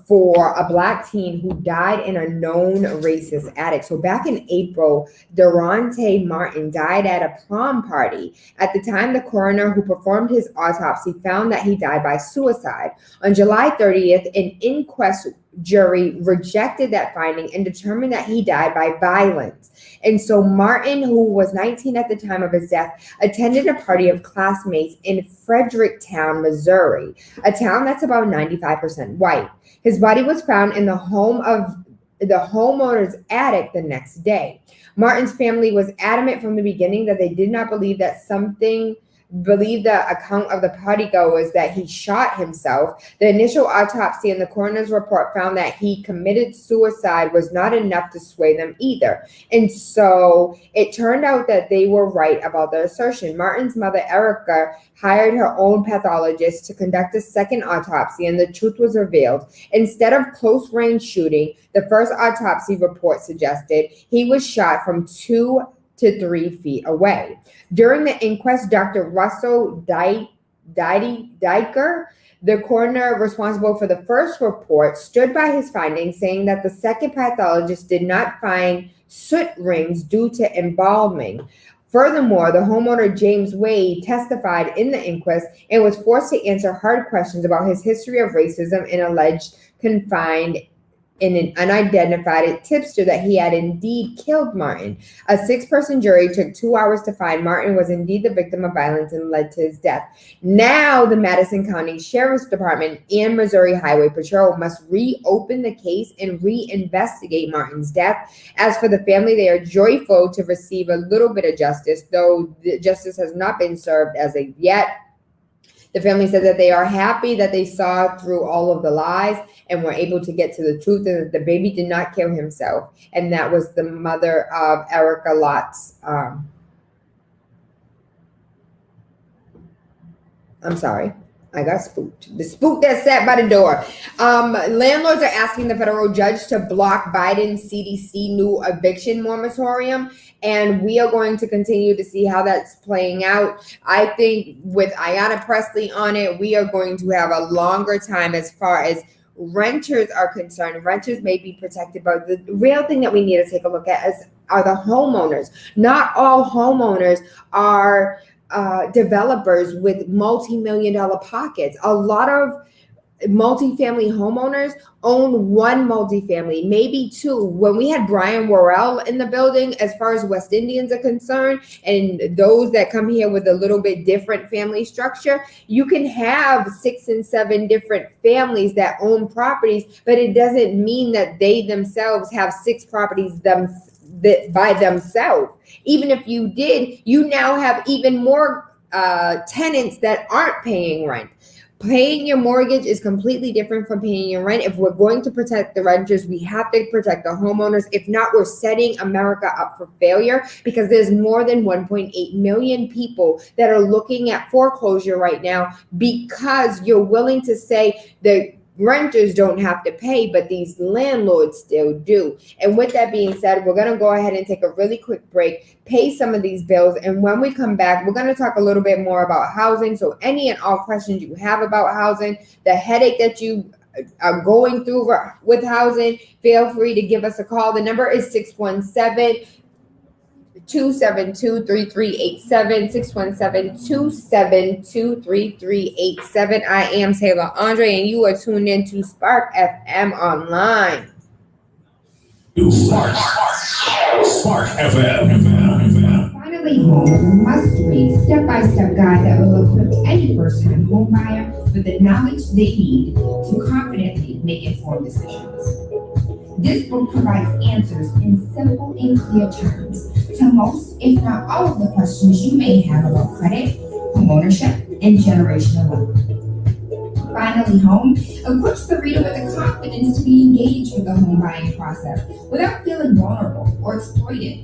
for a Black teen who died in a known racist attic. So back in April, Durante Martin died at a prom party. At the time, the coroner who performed his autopsy found that he died by suicide. On July 30th, an inquest jury rejected that finding and determined that he died by violence. And so Martin, who was 19 at the time of his death, attended a party of classmates in Fredericktown, Missouri, a town that's about 95% white. His body was found in the home of the homeowner's attic the next day. Martin's family was adamant from the beginning that they did not believe the account of the partygoers that he shot himself. The initial autopsy and the coroner's report found that he committed suicide was not enough to sway them either. And so it turned out that they were right about their assertion. Martin's mother, Erica, hired her own pathologist to conduct a second autopsy, and the truth was revealed. Instead of close-range shooting, the first autopsy report suggested he was shot from 2 to 3 feet away. During the inquest, Dr. Russell Diker, the coroner responsible for the first report, stood by his findings, saying that the second pathologist did not find soot rings due to embalming. Furthermore, the homeowner James Wade testified in the inquest and was forced to answer hard questions about his history of racism and alleged confined in an unidentified tipster that he had indeed killed Martin. A 6-person jury took 2 hours to find Martin was indeed the victim of violence and led to his death. Now, the Madison County Sheriff's Department and Missouri Highway Patrol must reopen the case and reinvestigate Martin's death. As for the family, they are joyful to receive a little bit of justice, though the justice has not been served as of yet. The family said that they are happy that they saw through all of the lies and were able to get to the truth, and that the baby did not kill himself. And that was the mother of Erica Lott's. I'm sorry. I got spooked. The spook that sat by the door. Landlords are asking the federal judge to block Biden's CDC new eviction moratorium. And we are going to continue to see how that's playing out. I think with Ayanna Pressley on it, we are going to have a longer time as far as renters are concerned. Renters may be protected, but the real thing that we need to take a look at are the homeowners. Not all homeowners are developers with multi-million-dollar pockets. A lot of multifamily homeowners own one multifamily, maybe two. When we had Brian Worrell in the building, as far as West Indians are concerned, and those that come here with a little bit different family structure, you can have 6 and 7 different families that own properties, but it doesn't mean that they themselves have 6 properties by themselves. Even if you did, you now have even more tenants that aren't paying rent. Paying your mortgage is completely different from paying your rent. If we're going to protect the renters, we have to protect the homeowners. If not, we're setting America up for failure, because there's more than 1.8 million people that are looking at foreclosure right now because you're willing to say that renters don't have to pay, but these landlords still do. And with that being said, we're going to go ahead and take a really quick break, pay some of these bills, and when we come back, we're going to talk a little bit more about housing. So any and all questions you have about housing, the headache that you are going through with housing, feel free to give us a call. The number is 617 617-272-3387, 617-272-3387. I am TaylaAndre, and you are tuned in to Spark FM Online. Spark FM. Finally home, a must-read step-by-step guide that will equip any first-time home buyer with the knowledge they need to confidently make informed decisions. This book provides answers in simple and clear terms to most, if not all, of the questions you may have about credit, homeownership, and generational wealth. Finally Home equips the reader with the confidence to be engaged with the home buying process without feeling vulnerable or exploited.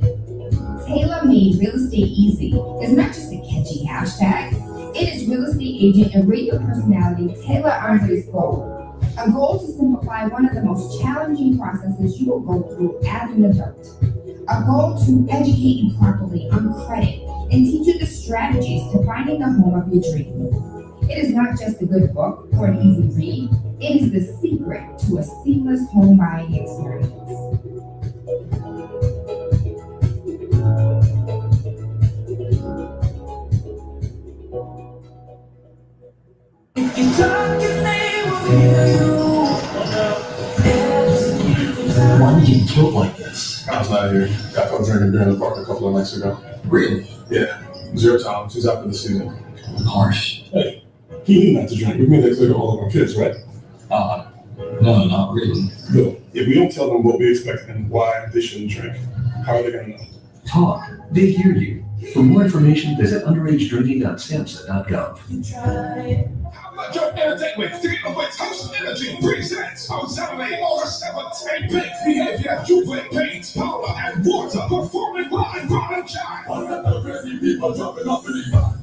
TaylaMade Real Estate Easy is not just a catchy hashtag, it is real estate agent and radio personality TaylaAndre's goal. A goal to simplify one of the most challenging processes you will go through as an adult. A goal to educate you properly on credit and teach you the strategies to finding the home of your dreams. It is not just a good book or an easy read, it is the secret to a seamless home buying experience. Why would you tilt like this? I was out here. Got caught drinking during the park a couple of nights ago. Really? Yeah. 0 tolerance. He's out for the season. Harsh. Hey, he knew not to drink. We made that clear to all of our kids, right? No, not really. Good. If we don't tell them what we expect and why they shouldn't drink, how are they going to know? Talk. They hear you. For more information, visit underagedrinking.samhsa.gov. How about your entertainment? To get away, House Energy presents on Saturday, August 17th. Big behavior, jubilant paint, power, and water. Performing live, Ron and Shine. One of the crazy people jumping up in the vibe.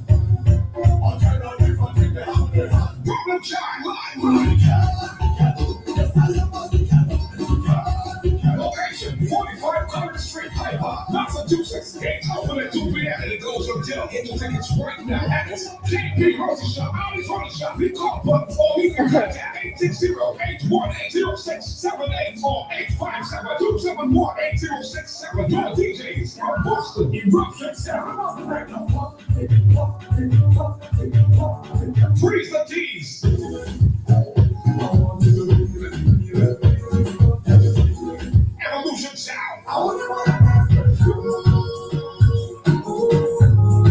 I cannot be fucking down there. Ron and Shine live. Location 45 Connor Street, Hyde Park, Massachusetts. Gates open at 2 p.m. and it goes until get your tickets right now at KP Grocery Shop, Ali's Running Shop. We call but or you can contact 860-818-0678 or 857-271-8067. Your DJs are Boston Eruption Sound. Freeze the tease. Evolution Sound.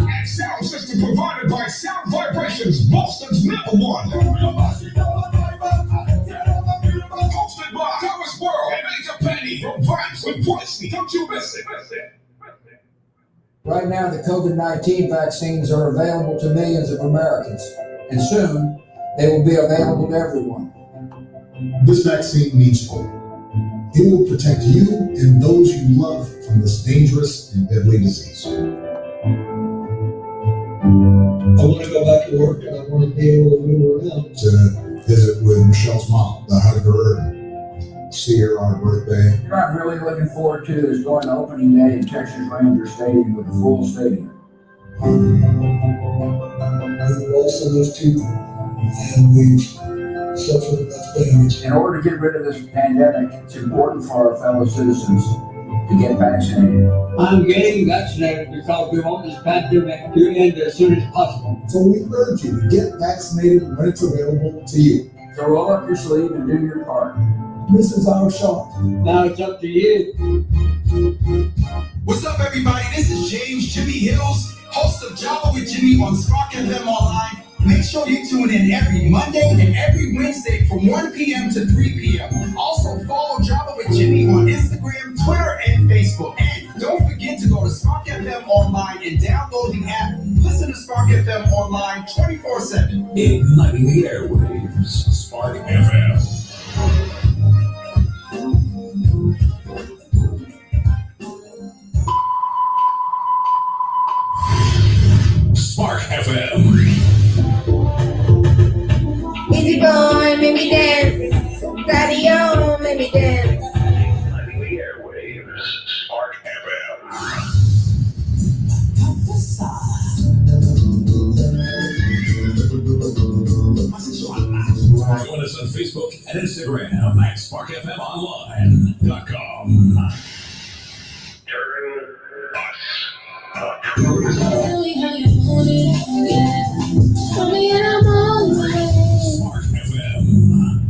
And sound system provided by Sound Vibrations, Boston's #1. Hosted by Thomas World and Major Penny from Vibes with Boise. Don't you miss it. Right now, the COVID-19 vaccines are available to millions of Americans, and soon they will be available to everyone. This vaccine means hope. It will protect you and those you love from this dangerous and deadly disease. I want to go back to work and I want to be able to move around. To visit with Michelle's mom, to hug her and see her on her birthday. What I'm really looking forward to is going to opening day at Texas Ranger Stadium with a full stadium. We've lost so much people and we've suffered enough damage. In order to get rid of this pandemic, it's important for our fellow citizens to get vaccinated. I'm getting vaccinated because we want this pandemic to end as soon as possible. So we urge you to get vaccinated when it's available to you. So roll up your sleeve and do your part. This is our shot. Now it's up to you. What's up, everybody? This is James Jimmy Hills, host of Java with Jimmy on SparkFM Online. Make sure you tune in every Monday and every Wednesday from 1 p.m. to 3 p.m. Also, follow Java with Jimmy on Instagram, Twitter, and Facebook. And don't forget to go to SparkFM Online and download the app. Listen to SparkFM Online 24/7. Igniting the airwaves. Spark FM. Spark FM. Easy boy, make me dance. Daddy-o, make me dance. Igniting the airwaves. Spark FM. Join us on Facebook and Instagram at SparkFMOnline.com. Turn us Tell me how you want it, yeah. Tell me I'm on the way. SparkFM.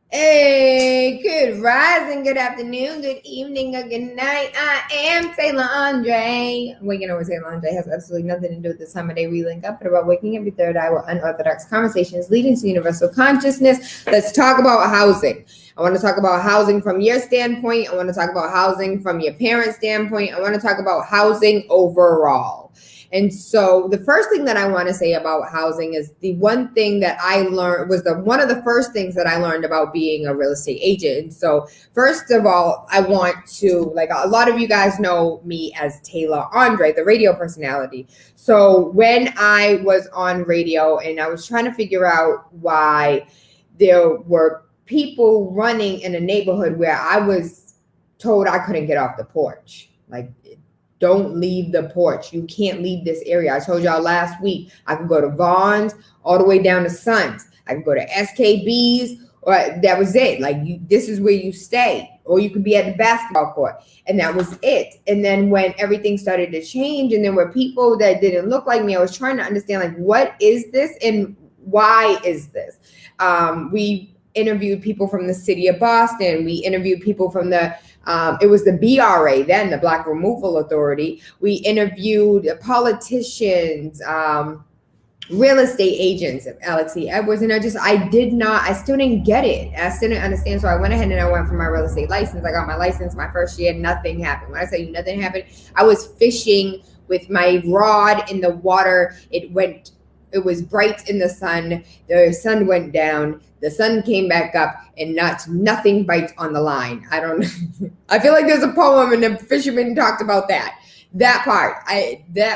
Hey, good rising, good afternoon, good evening, or good night. I am TaylaAndre. Waking up with TaylaAndre has absolutely nothing to do with the time of day we link up, but about waking every third hour with unorthodox conversations leading to universal consciousness. Let's talk about housing. I want to talk about housing from your standpoint. I want to talk about housing from your parents' standpoint. I want to talk about housing overall. And so the first thing that I want to say about housing is the one thing that I learned was one of the first things that I learned about being a real estate agent. And so first of all, I want to, like, a lot of you guys know me as TaylaAndre, the radio personality. So when I was on radio and I was trying to figure out why there were people running in a neighborhood where I was told I couldn't get off the porch, like, don't leave the porch. You can't leave this area. I told y'all last week, I could go to Vaughn's all the way down to Suns. I could go to SKB's, or that was it. Like, this is where you stay. Or you could be at the basketball court. And that was it. And then when everything started to change and there were people that didn't look like me, I was trying to understand, like, what is this and why is this? We interviewed people from the city of Boston. We interviewed people from it was the BRA then, the Black Removal Authority. We interviewed politicians, real estate agents, Alexi Edwards, and I still didn't get it. I still didn't understand. So I went ahead and I went for my real estate license. I got my license my first year. Nothing happened. When I say nothing happened, I was fishing with my rod in the water. It was bright in the sun. The sun went down. The sun came back up, and nothing bites on the line. I don't know. I feel like there's a poem, and the fisherman talked about that. That part.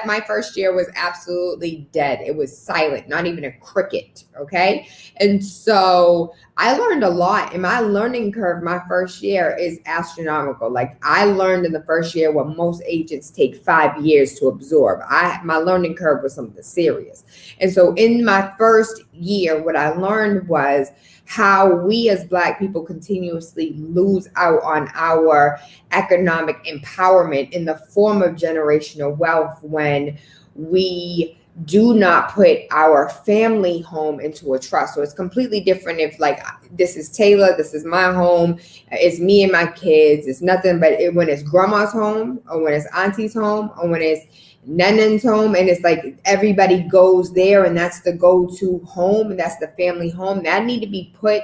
My first year was absolutely dead. It was silent, not even a cricket. Okay. And so I learned a lot, and my learning curve my first year is astronomical. Like, I learned in the first year what most agents take 5 years to absorb. My learning curve was something serious. And so in my first year, what I learned was how we as Black people continuously lose out on our economic empowerment in the form of generational wealth when we do not put our family home into a trust. So it's completely different if, like, this is Tayla, this is my home, it's me and my kids, it's nothing but when it's grandma's home, or when it's auntie's home, or when it's Nanan's home, and it's like everybody goes there and that's the go-to home and that's the family home. That need to be put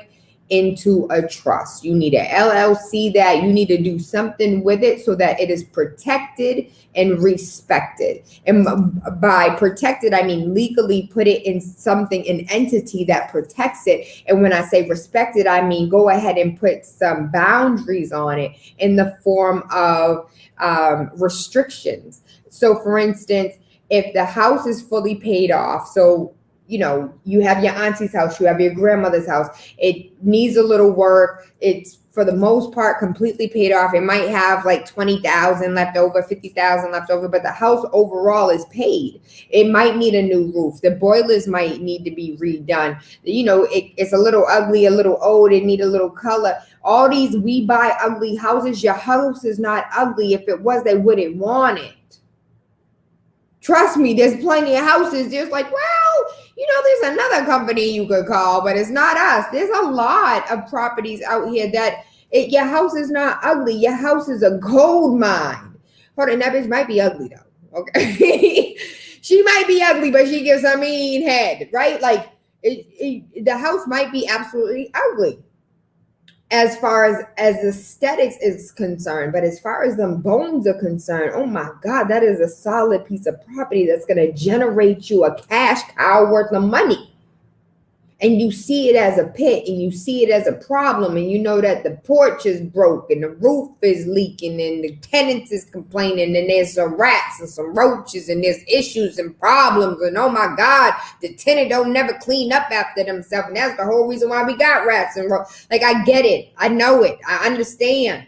into a trust. You need an LLC that you need to do something with it so that it is protected and respected. And by protected, I mean legally put it in something, an entity that protects it. And when I say respected, I mean go ahead and put some boundaries on it in the form of restrictions. So for instance, if the house is fully paid off, so you have your auntie's house, you have your grandmother's house, it needs a little work, it's for the most part completely paid off. It might have like 20,000 left over, 50,000 left over, but the house overall is paid. It might need a new roof. The boilers might need to be redone. It's a little ugly, a little old, it need a little color. All these, we buy ugly houses. Your house is not ugly. If it was, they wouldn't want it. Trust me, there's plenty of houses. There's like, there's another company you could call, but it's not us. There's a lot of properties out here that your house is not ugly. Your house is a gold mine. Hold on, that bitch might be ugly though. Okay. She might be ugly, but she gives a mean head, right? Like the house might be absolutely ugly as far as aesthetics is concerned, but as far as them bones are concerned, oh my God, that is a solid piece of property that's going to generate you a cash cow worth of money. And you see it as a pit, and you see it as a problem, and you know that the porch is broken, the roof is leaking, and the tenants is complaining, and there's some rats and some roaches, and there's issues and problems, and oh my God, the tenant don't never clean up after themselves, and that's the whole reason why we got rats and roaches. Like, I get it, I know it, I understand.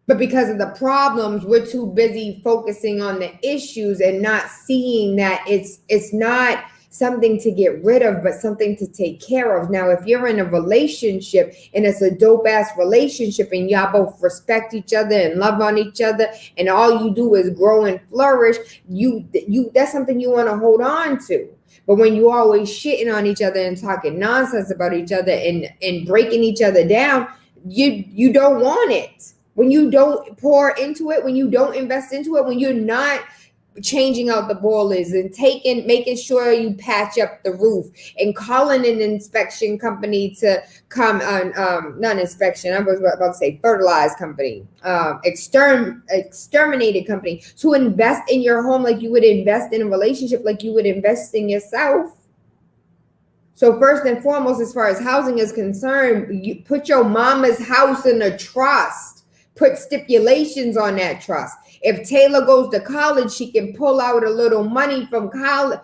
But because of the problems, we're too busy focusing on the issues and not seeing that it's not something to get rid of, but something to take care of. Now, if you're in a relationship and it's a dope ass relationship and y'all both respect each other and love on each other and all you do is grow and flourish, that's something you want to hold on to. But when you always shitting on each other and talking nonsense about each other and breaking each other down, you don't want it. When you don't pour into it, when you don't invest into it, when you're not changing out the boilers and making sure you patch up the roof and calling an inspection company to come on, not inspection, I was about to say fertilized company, exterminated company, to invest in your home like you would invest in a relationship, like you would invest in yourself. So first and foremost, as far as housing is concerned, you put your mama's house in a trust. Put stipulations on that trust. If Tayla goes to college, she can pull out a little money from college,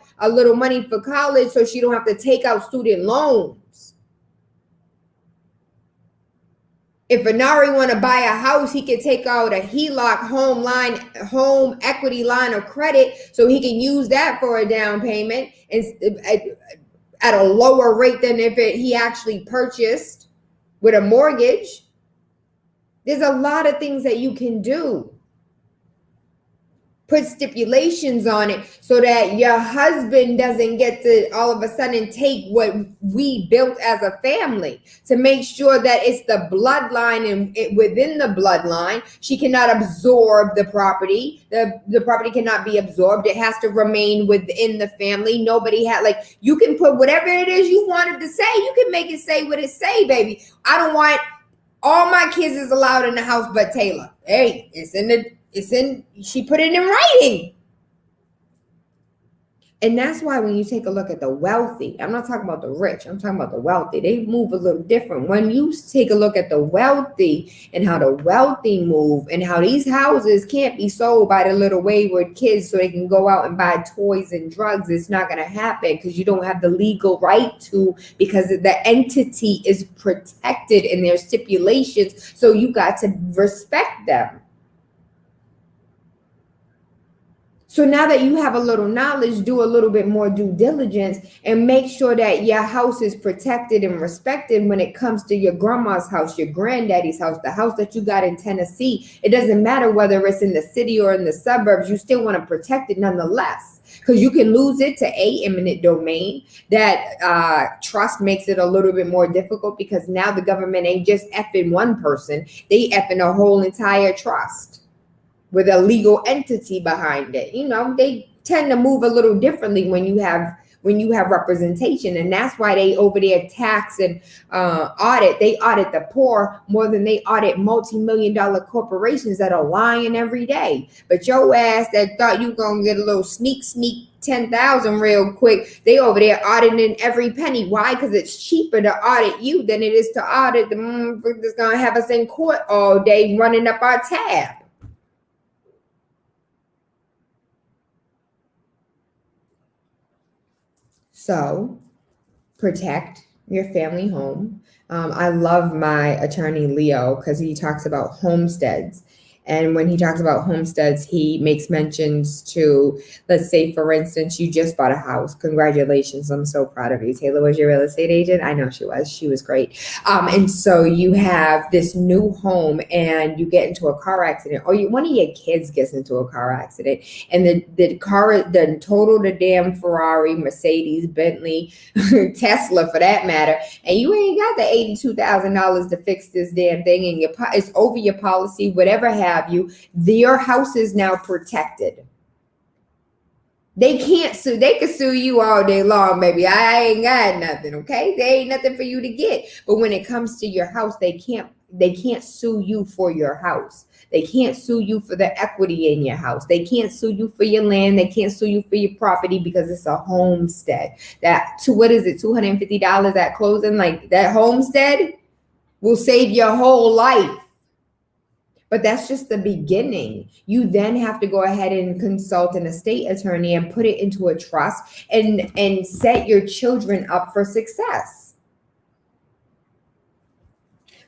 for college, so she don't have to take out student loans. If Anari want to buy a house, he can take out a HELOC home equity line of credit, so he can use that for a down payment and at a lower rate than if he actually purchased with a mortgage. There's a lot of things that you can do. Put stipulations on it so that your husband doesn't get to all of a sudden take what we built as a family, to make sure that it's the bloodline and within the bloodline. She cannot absorb the property. The property cannot be absorbed. It has to remain within the family. Nobody had, like, you can put whatever it is you wanted to say. You can make it say what it say, baby. I don't want all my kids is allowed in the house but Tayla. Hey, she put it in writing. And that's why when you take a look at the wealthy, I'm not talking about the rich, I'm talking about the wealthy. They move a little different. When you take a look at the wealthy and how the wealthy move and how these houses can't be sold by the little wayward kids so they can go out and buy toys and drugs, it's not going to happen because you don't have the legal right to, because the entity is protected in their stipulations. So you got to respect them. So now that you have a little knowledge, do a little bit more due diligence and make sure that your house is protected and respected when it comes to your grandma's house, your granddaddy's house, the house that you got in Tennessee. It doesn't matter whether it's in the city or in the suburbs, you still want to protect it nonetheless, because you can lose it to eminent domain. That trust makes it a little bit more difficult because now the government ain't just effing one person, they effing a whole entire trust with a legal entity behind it. You know, they tend to move a little differently when you have representation. And that's why they over there tax and audit. They audit the poor more than they audit multi-million-dollar corporations that are lying every day. But your ass that thought you gonna get a little sneak 10,000 real quick, they over there auditing every penny. Why? Because it's cheaper to audit you than it is to audit the motherfucker that's gonna have us in court all day running up our tab. So protect your family home. I love my attorney, Leo, because he talks about homesteads. And when he talks about homesteads, he makes mentions to, let's say, for instance, you just bought a house. Congratulations. I'm so proud of you. Tayla was your real estate agent. I know she was. She was great. And so you have this new home and you get into a car accident, or one of your kids gets into a car accident, and the car done totaled the damn Ferrari, Mercedes, Bentley, Tesla for that matter, and you ain't got the $82,000 to fix this damn thing, and it's over your policy, whatever happened. Your house is now protected. They can't sue. They can sue you all day long, baby. I ain't got nothing, okay? There ain't nothing for you to get. But when it comes to your house, they can't sue you for your house. They can't sue you for the equity in your house. They can't sue you for your land. They can't sue you for your property because it's a homestead. What is it, $250 at closing? Like, that homestead will save your whole life. But that's just the beginning. You then have to go ahead and consult an estate attorney and put it into a trust and set your children up for success.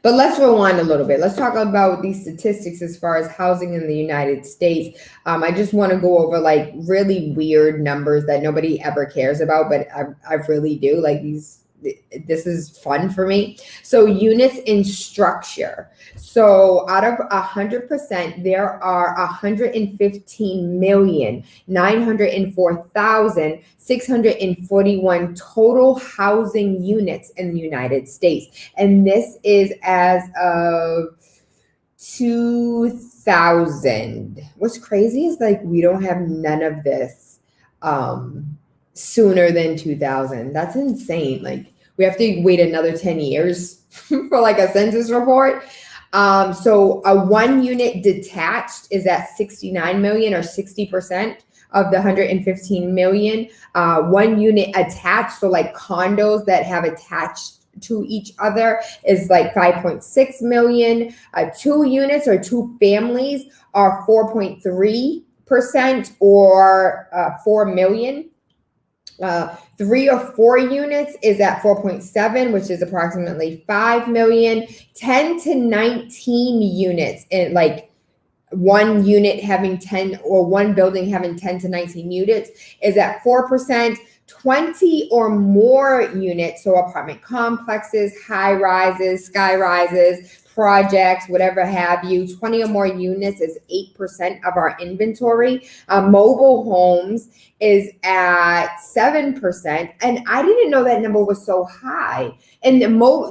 But let's rewind a little bit. Let's talk about these statistics as far as housing in the United States. I just want to go over like really weird numbers that nobody ever cares about, but I really do. Like this is fun for me. So units in structure. So out of 100%, there are 115,904,641 total housing units in the United States. And this is as of 2000. What's crazy is like we don't have none of this sooner than 2000. That's insane. Like we have to wait another 10 years for like a census report. So a 1 unit detached is at 69 million, or 60% of the 115 million. 1 unit attached, so like condos that have attached to each other, is like 5.6 million. 2 units or 2 families are 4.3%, or 4 million. 3 or 4 units is at 4.7, which is approximately 5 million. 10 to 19 units, and like 1 unit having 10, or 1 building having 10 to 19 units, is at 4%. 20 or more units, so apartment complexes, high rises, sky rises, projects, whatever have you, 20 or more units is 8% of our inventory. Mobile homes is at 7%. And I didn't know that number was so high. And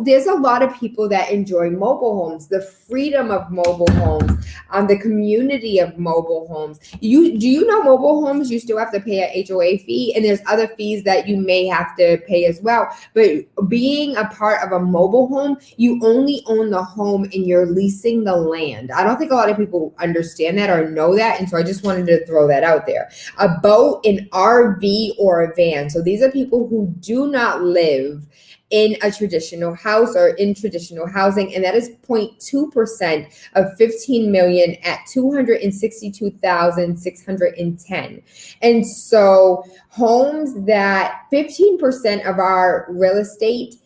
there's a lot of people that enjoy mobile homes, the freedom of mobile homes, the community of mobile homes. Do you know mobile homes, you still have to pay an HOA fee, and there's other fees that you may have to pay as well. But being a part of a mobile home, you only own the home and you're leasing the land. I don't think a lot of people understand that or know that. And so I just wanted to throw that out there. A boat, an RV, or a van. So these are people who do not live in a traditional house or in traditional housing, and that is 0.2% of 15 million at 262,610. And so homes that 15% of our real estate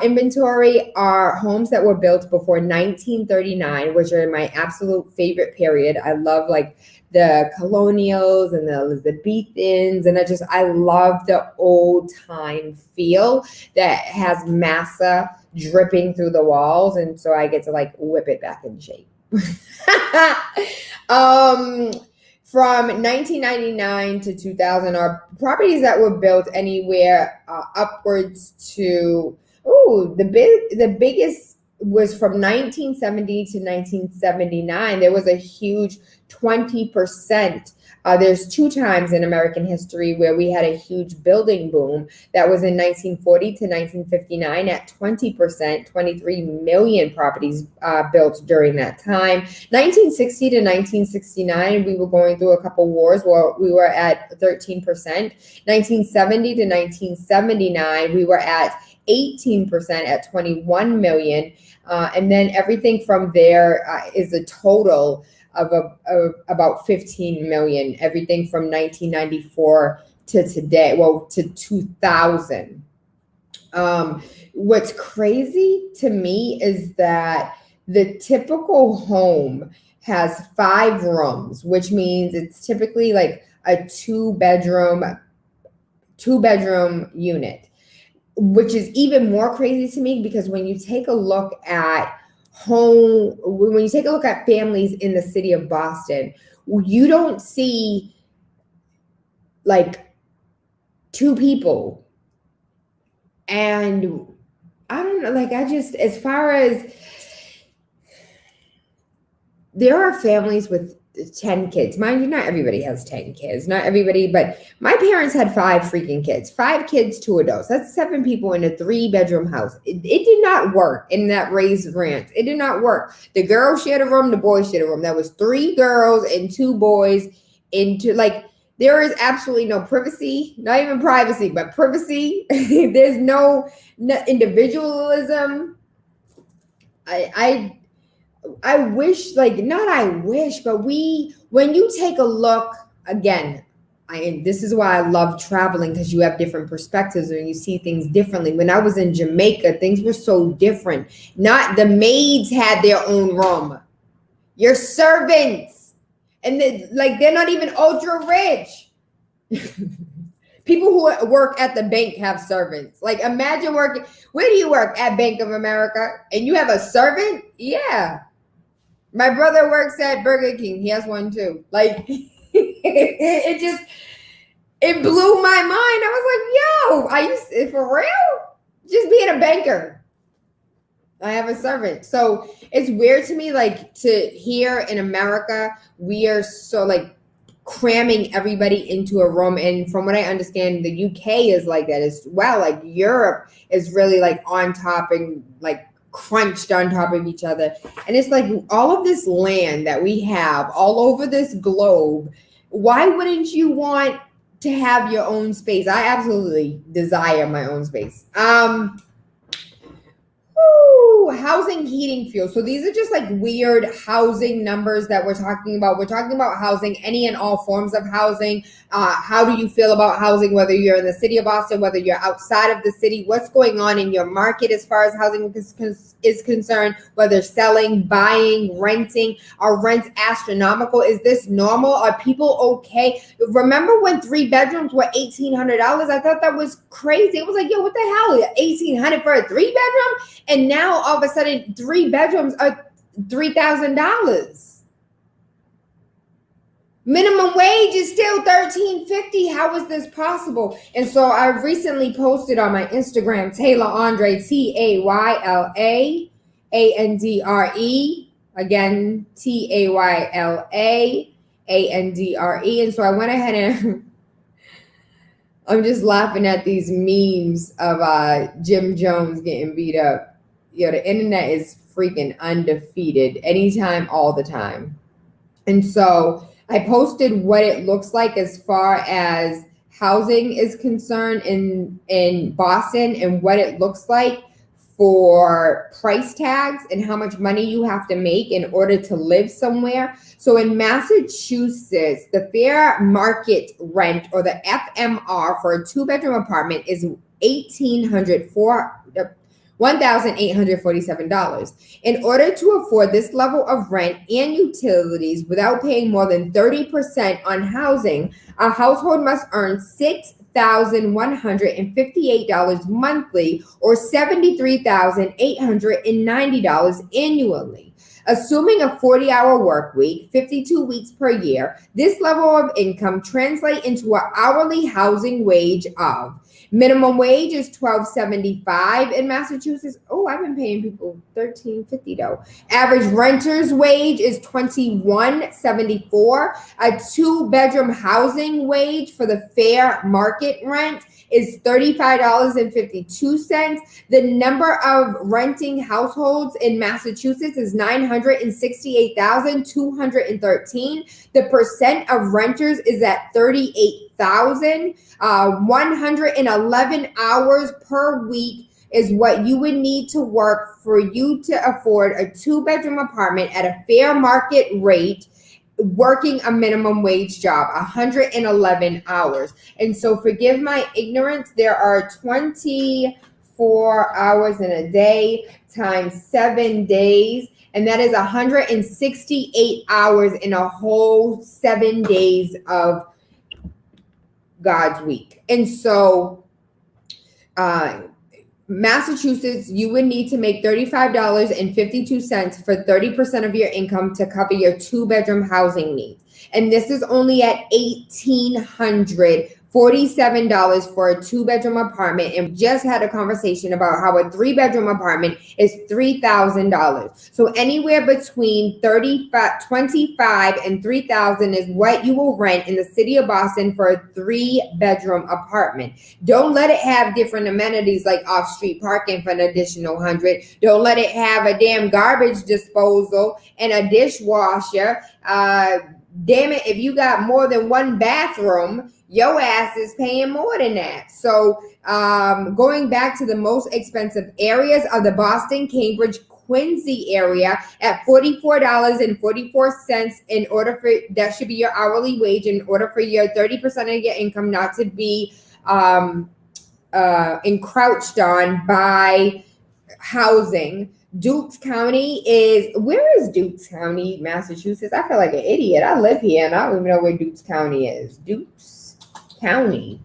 inventory are homes that were built before 1939, which are my absolute favorite period. I love like the colonials and the Elizabethans, and I love the old time feel that has massa dripping through the walls, and so I get to like whip it back in shape. From 1999 to 2000 are properties that were built anywhere upwards to the biggest was from 1970 to 1979. There was a huge 20%. There's 2 times in American history where we had a huge building boom. That was in 1940 to 1959 at 20%, 23 million properties built during that time. 1960 to 1969, we were going through a couple wars where we were at 13%. 1970 to 1979, we were at 18% at 21 million. And then everything from there is a total of about 15 million, everything from 1994 to today, to 2000. What's crazy to me is that the typical home has 5 rooms, which means it's typically like a 2 bedroom unit, which is even more crazy to me because when you take a look at families in the city of Boston, you don't see like 2 people. And I don't know, like as far as there are families with 10 kids. Mind you, not everybody has 10 kids. Not everybody, but my parents had 5 freaking kids. 5 kids, 2 adults. That's 7 people in a 3-bedroom house. It did not work in that raised ranch. It did not work. The girls shared a room, the boys shared a room. That was 3 girls and 2 boys into like there is absolutely no privacy, not even privacy, but privacy. There's no individualism. I wish, like, not I wish, but when you take a look, again, this is why I love traveling, because you have different perspectives and you see things differently. When I was in Jamaica, things were so different. Not the maids had their own room. Your servants, and they're not even ultra rich. People who work at the bank have servants. Like, imagine working. Where do you work? At Bank of America, and you have a servant? Yeah. My brother works at Burger King. He has one too. Like, it blew my mind. I was like, yo, for real? Just being a banker. I have a servant. So it's weird to me, like, to here in America, we are so like cramming everybody into a room. And from what I understand, the UK is like that as well. Like, Europe is really like on top and like crunched on top of each other. And it's like all of this land that we have all over this globe. Why wouldn't you want to have your own space? I absolutely desire my own space. Housing, heating, fuel. So these are just like weird housing numbers that we're talking about. We're talking about housing, any and all forms of housing. How do you feel about housing, whether you're in the city of Boston, whether you're outside of the city? What's going on in your market as far as housing is concerned, whether selling, buying, renting? Are rents astronomical? Is this normal? Are people okay? Remember when 3 bedrooms were $1,800? I thought that was crazy. It was like, yo, what the hell? $1,800 for a 3-bedroom? And now all of a sudden 3 bedrooms are $3,000. Minimum wage is still $13.50. How is this possible? And so I recently posted on my Instagram, TaylaAndre, TaylaAndre. Again, TaylaAndre. And so I went ahead and I'm just laughing at these memes of Jim Jones getting beat up. Yo, the internet is freaking undefeated anytime, all the time. And so I posted what it looks like as far as housing is concerned in Boston, and what it looks like for price tags and how much money you have to make in order to live somewhere. So in Massachusetts, the fair market rent, or the FMR, for a 2-bedroom apartment is $1,847. In order to afford this level of rent and utilities without paying more than 30% on housing, a household must earn $6,158 monthly, or $73,890 annually. Assuming a 40-hour work week, 52 weeks per year, this level of income translates into an hourly housing wage of minimum wage is $12.75 in Massachusetts. Oh, I've been paying people $13.50 though. Average renter's wage is $21.74. A 2-bedroom housing wage for the fair market rent is $35.52. The number of renting households in Massachusetts is 968,213. The percent of renters is at 38,000. 111 hours per week is what you would need to work for you to afford a 2-bedroom apartment at a fair market rate, working a minimum wage job, 111 hours. And so forgive my ignorance, there are 24 hours in a day times 7 days, and that is 168 hours in a whole 7 days of God's week. And so Massachusetts, you would need to make $35.52 for 30% of your income to cover your 2-bedroom housing needs. And this is only at $1,847 for a 2-bedroom apartment. And we just had a conversation about how a 3-bedroom apartment is $3,000. So anywhere between $25,000 and $3,000 is what you will rent in the city of Boston for a 3-bedroom apartment. Don't let it have different amenities like off-street parking for an additional $100. Don't let it have a damn garbage disposal and a dishwasher. Damn it, if you got more than 1 bathroom, your ass is paying more than that. So going back to the most expensive areas are the Boston, Cambridge, Quincy area at $44.44 in order for, that should be your hourly wage in order for your 30% of your income not to be encroached on by housing. Dukes County is, where is Dukes County, Massachusetts? I feel like an idiot. I live here and I don't even know where Dukes County is. Dukes County.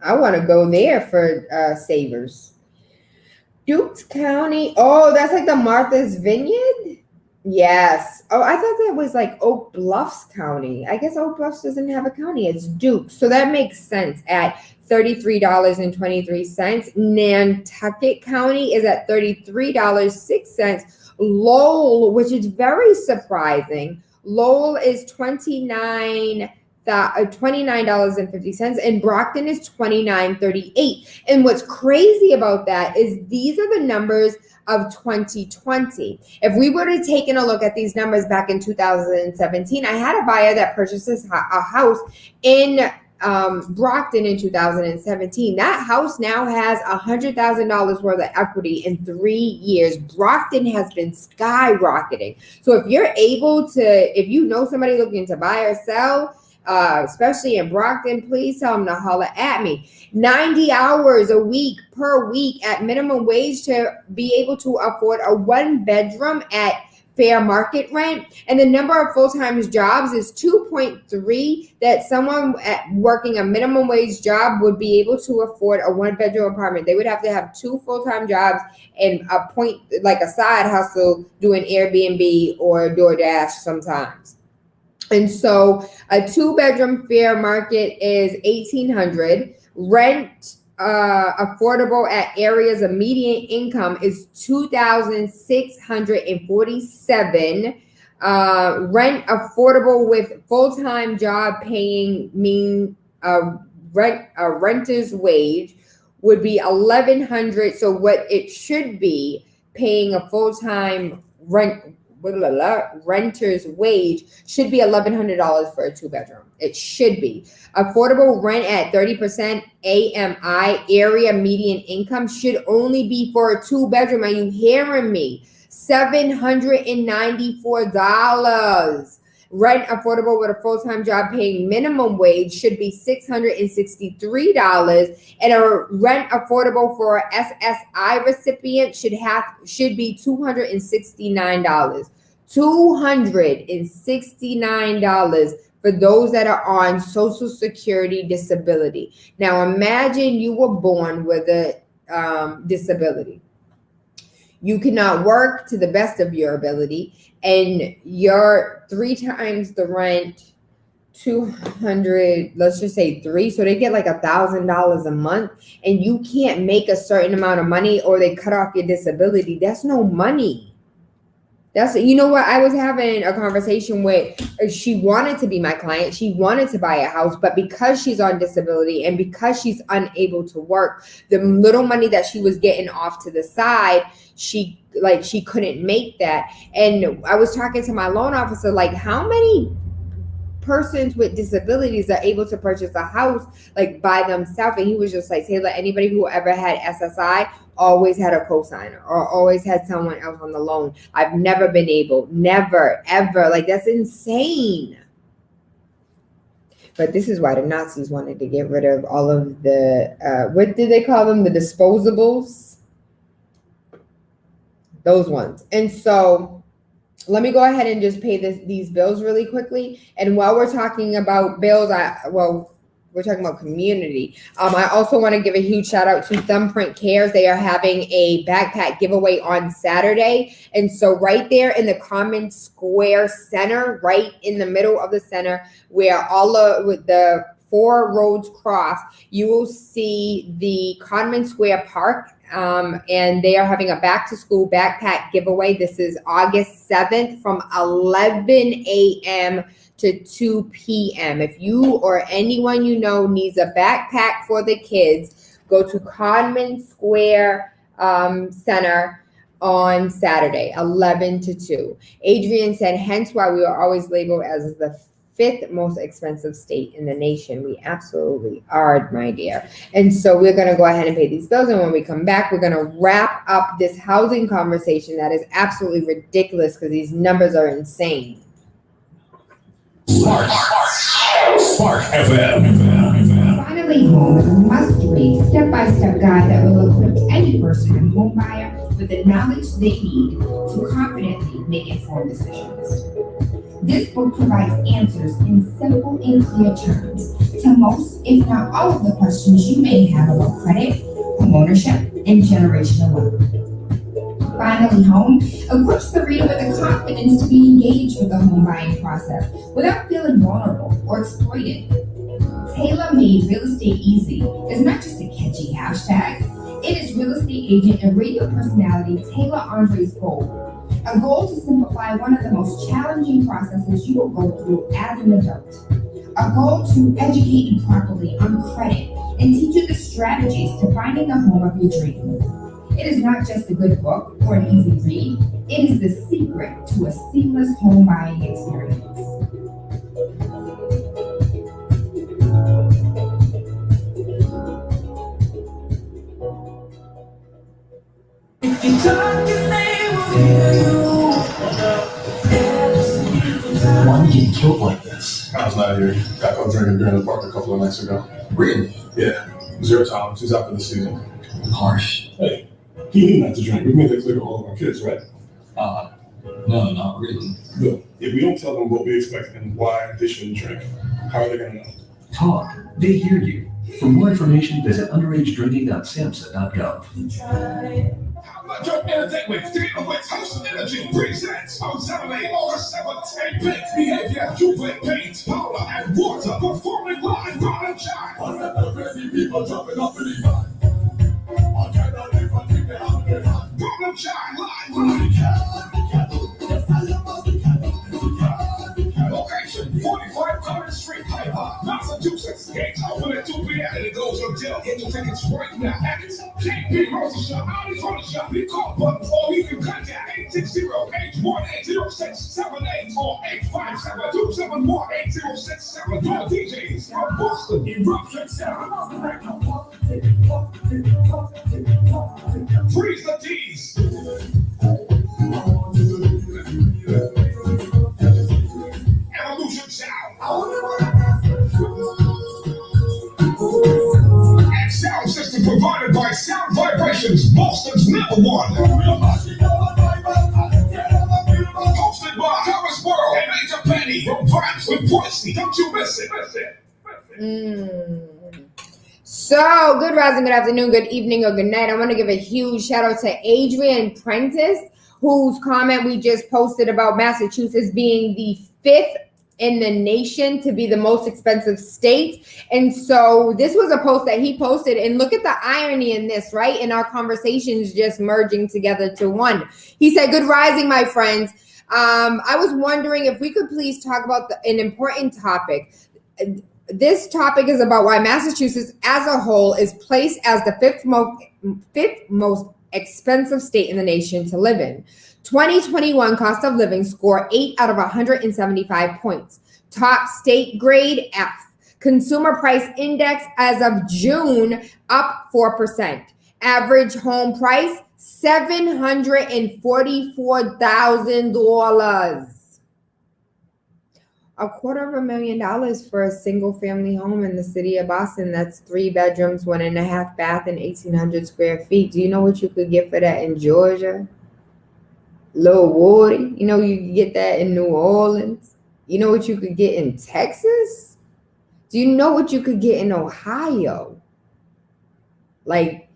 I want to go there for savers. Dukes County. Oh, that's like the Martha's Vineyard? Yes. Oh, I thought that was like Oak Bluffs County. I guess Oak Bluffs doesn't have a county. It's Dukes. So that makes sense at $33.23. Nantucket County is at $33.06. Lowell, which is very surprising. Lowell is $29.50, and Brockton is $29.38. And what's crazy about that is these are the numbers of 2020. If we were to take a look at these numbers back in 2017, I had a buyer that purchases a house in Brockton in 2017. That house now has $100,000 worth of equity in 3 years. Brockton has been skyrocketing. So if you're able to, if you know somebody looking to buy or sell, especially in Brockton, please tell them to holler at me. 90 hours a week per week at minimum wage to be able to afford a 1-bedroom at fair market rent. And the number of full-time jobs is 2.3 that someone working a minimum wage job would be able to afford a 1-bedroom apartment. They would have to have 2 full-time jobs and a point, like a side hustle, doing Airbnb or DoorDash sometimes. And so a 2-bedroom fair market is $1,800. Rent affordable at areas of median income is $2,647. Rent affordable with full-time job paying renter's wage would be $1,100. So what it should be paying a full-time renter's wage should be $1,100 for a 2-bedroom. It should be. Affordable rent at 30% AMI, area median income, should only be for a 2-bedroom. Are you hearing me? $794. Rent affordable with a full-time job paying minimum wage should be $663. And a rent affordable for an SSI recipient should be $269. $269 for those that are on Social Security disability. Now imagine you were born with a disability. You cannot work to the best of your ability, and you're 3 times the rent, 200, let's just say 3. So they get like $1,000 a month, and you can't make a certain amount of money, or they cut off your disability. That's no money. That's, you know what? I was having a conversation with, she wanted to be my client. She wanted to buy a house, but because she's on disability and because she's unable to work, the little money that she was getting off to the side, she couldn't make that. And I was talking to my loan officer, like, how many persons with disabilities are able to purchase a house like by themselves? And he was just like, Tayla, anybody who ever had SSI always had a cosigner or always had someone else on the loan. I've never been able, never, ever. Like, that's insane. But this is why the Nazis wanted to get rid of all of the, what did they call them? The disposables? Those ones. And so let me go ahead and just pay these bills really quickly. And while we're talking about bills, we're talking about community. I also want to give a huge shout out to Thumbprint Cares. They are having a backpack giveaway on Saturday. And so right there in the Common Square Center, right in the middle of the center, where all of the 4 roads cross, you will see the Common Square Park. And they are having a back to school backpack giveaway. This is August 7th from 11 a.m. to 2 p.m. If you or anyone you know needs a backpack for the kids, go to Common Square Center on Saturday, 11 to 2. Adrian said, hence why we are always labeled as the 5th most expensive state in the nation. We absolutely are, my dear. And so we're going to go ahead and pay these bills. And when we come back, we're going to wrap up this housing conversation that is absolutely ridiculous because these numbers are insane. Spark FM. Finally Home is a must-read, step-by-step guide that will equip any first-time home buyer with the knowledge they need to confidently make informed decisions. This book provides answers in simple and clear terms to most, if not all, of the questions you may have about credit, homeownership, and generational wealth. Finally Home equips the reader with the confidence to be engaged with the home buying process without feeling vulnerable or exploited. TaylaMade Real Estate Easy is not just a catchy hashtag. It is real estate agent and radio personality TaylaAndre's goal. A goal to simplify one of the most challenging processes you will go through as an adult. A goal to educate you properly on credit and teach you the strategies to finding the home of your dreams. It is not just a good book or an easy read. It is the secret to a seamless home buying experience. Why are you getting killed like this? I was not here. Got caught drinking during the park a couple of nights ago. Really? Yeah, 0 tolerance. He's out for the season. Harsh. Hey, he knew not to drink. We made that clear to all of our kids, right? No, not really. Look, if we don't tell them what we expect and why they shouldn't drink, how are they going to know? Talk. They hear you. For more information, visit underagedrinking.samhsa.gov. How about your entertainment? TaylaMade House of Energy presents on Saturday, August 7th. Take big behavior. You play paint, powder, and water. Performing live, run and shine. On the crazy people jumping up in the gun. On Canada, they run in the house, they run. Run and shine, live, run and shine. Location, 45 Current Street, Tayla, Massachusetts. Gates open at 2 p.m. and it goes until. Get your tickets right now at JP Grocery Shop, Audi Auto Shop. You call buttons or you can contact 860-818-0678 or 857-271-8067. Your DJs from Boston, Eruption Sound. Freeze the D's. Evolution Sound. And sound system provided by Sound Vibrations, Boston's #1. Hosted by Thomas World and Major Penny from Vibes with Boise. Don't you miss it. So, good rising, good afternoon, good evening, or good night. I want to give a huge shout out to Adrian Prentice, whose comment we just posted about Massachusetts being the 5th in the nation to be the most expensive state. And so this was a post that he posted, and look at the irony in this, right? In our conversations just merging together to one. He said, good rising, my friends. I was wondering if we could please talk about an important topic. This topic is about why Massachusetts as a whole is placed as the fifth most expensive state in the nation to live in. 2021 cost of living score 8 out of 175 points. Top state grade F. Consumer price index as of June up 4%. Average home price $744,000. $250,000 for a single family home in the city of Boston. That's 3 bedrooms, 1.5 bath, and 1,800 square feet. Do you know what you could get for that in Georgia? Little Woody. You know, you could get that in New Orleans. You know what you could get in Texas? Do you know what you could get in Ohio? Like,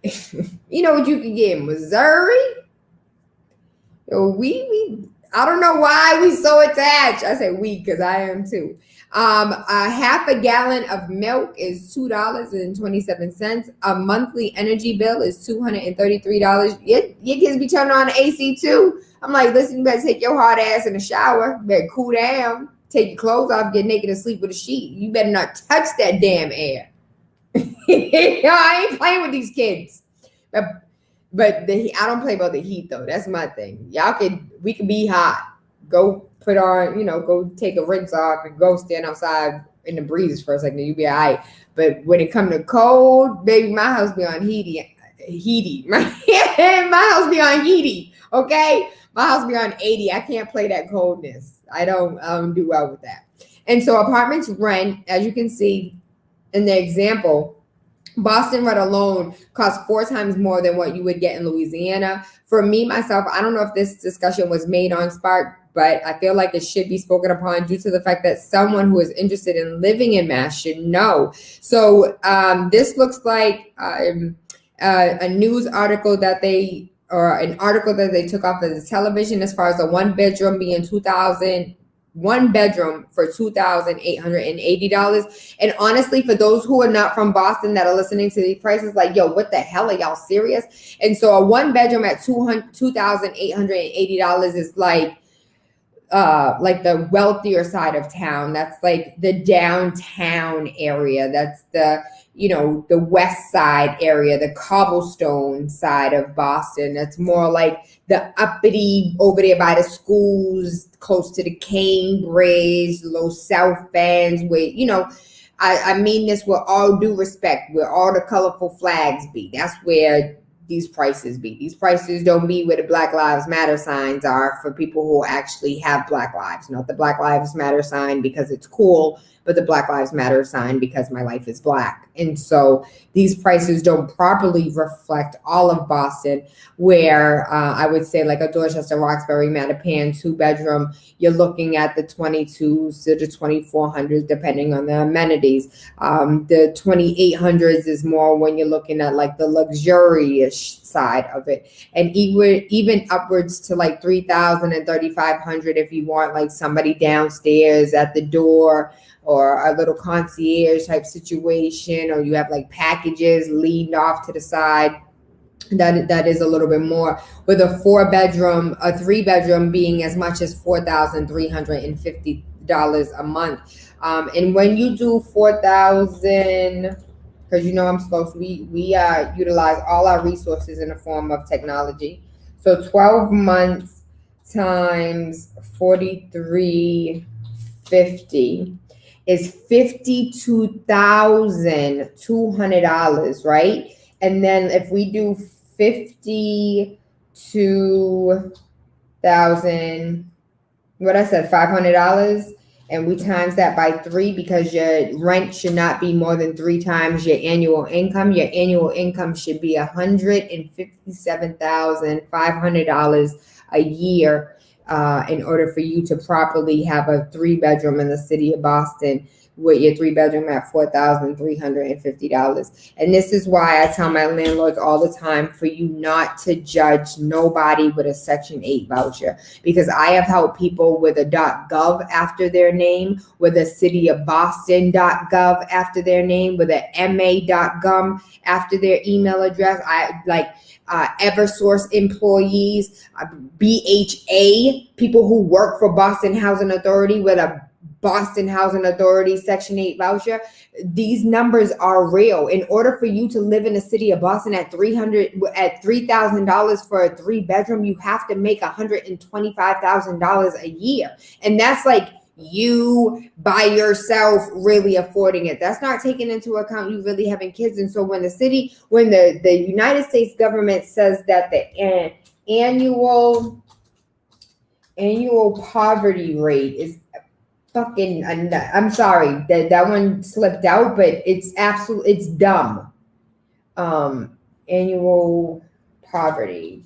you know what you could get in Missouri? Yo, I don't know why we so attached. I say we because I am too. A half a gallon of milk is $2.27. A monthly energy bill is $233. Your kids be turning on the AC too. I'm like, listen, you better take your hard ass in the shower. You better cool down. Take your clothes off, get naked and sleep with a sheet. You better not touch that damn air. I ain't playing with these kids. But I don't play about the heat though. That's my thing. We could be hot. go put on, go take a rinse off and go stand outside in the breeze for a second. You'll be all right. But when it comes to cold, baby, my house be on heaty. My house be on heaty. Okay. My house be on 80. I can't play that coldness. I don't do well with that. And so apartments rent, as you can see in the example, Boston rent alone costs 4 times more than what you would get in Louisiana. For me, myself, I don't know if this discussion was made on Spark, but I feel like it should be spoken upon due to the fact that someone who is interested in living in Mass should know. So this looks like a news article that an article that they took off of the television as far as a 1-bedroom being one bedroom for $2,880. And honestly, for those who are not from Boston that are listening to these prices, like, yo, what the hell, are y'all serious? And so a 1-bedroom at $2,880 is like the wealthier side of town. That's like the downtown area. That's the west side area, the cobblestone side of Boston. That's more like the uppity over there by the schools, close to the Cambridge, low South Bands, where, I mean this with all due respect, where all the colorful flags be. That's where these prices be. These prices don't be where the Black Lives Matter signs are for people who actually have Black lives, not the Black Lives Matter sign because it's cool, but the Black Lives Matter sign because my life is Black. And so these prices don't properly reflect all of Boston, where I would say like a Dorchester, Roxbury, Mattapan 2-bedroom, you're looking at the 22s to the 2400s, depending on the amenities. The 2800s is more when you're looking at like the luxurious side of it. And even upwards to like 3,000 and 3,500 if you want like somebody downstairs at the door, or a little concierge type situation, or you have like packages leaned off to the side. That is a little bit more. With a 3-bedroom being as much as $4,350 a month. And when you do 4,000, because I'm slow, so we utilize all our resources in the form of technology. So 12 months times 4,350 is $52,200, right? And then if we do 52,000, what I said, $500, and we times that by 3 because your rent should not be more than 3 times your annual income. Your annual income should be $157,500 a year. In order for you to properly have a 3-bedroom in the city of Boston, with your 3-bedroom at $4,350. And this is why I tell my landlords all the time for you not to judge nobody with a Section 8 voucher, because I have helped people with a .gov after their name, with a city of Boston.gov after their name, with a MA.gov after their email address. I like Eversource employees, BHA, people who work for Boston Housing Authority with a Boston Housing Authority Section 8 voucher. These numbers are real. In order for you to live in the city of Boston at $3,000 for a 3-bedroom, you have to make $125,000 a year. And that's like you by yourself really affording it. That's not taking into account you really having kids. And so when the United States government says that the annual poverty rate is fucking, I'm sorry that one slipped out, but it's dumb. Annual poverty.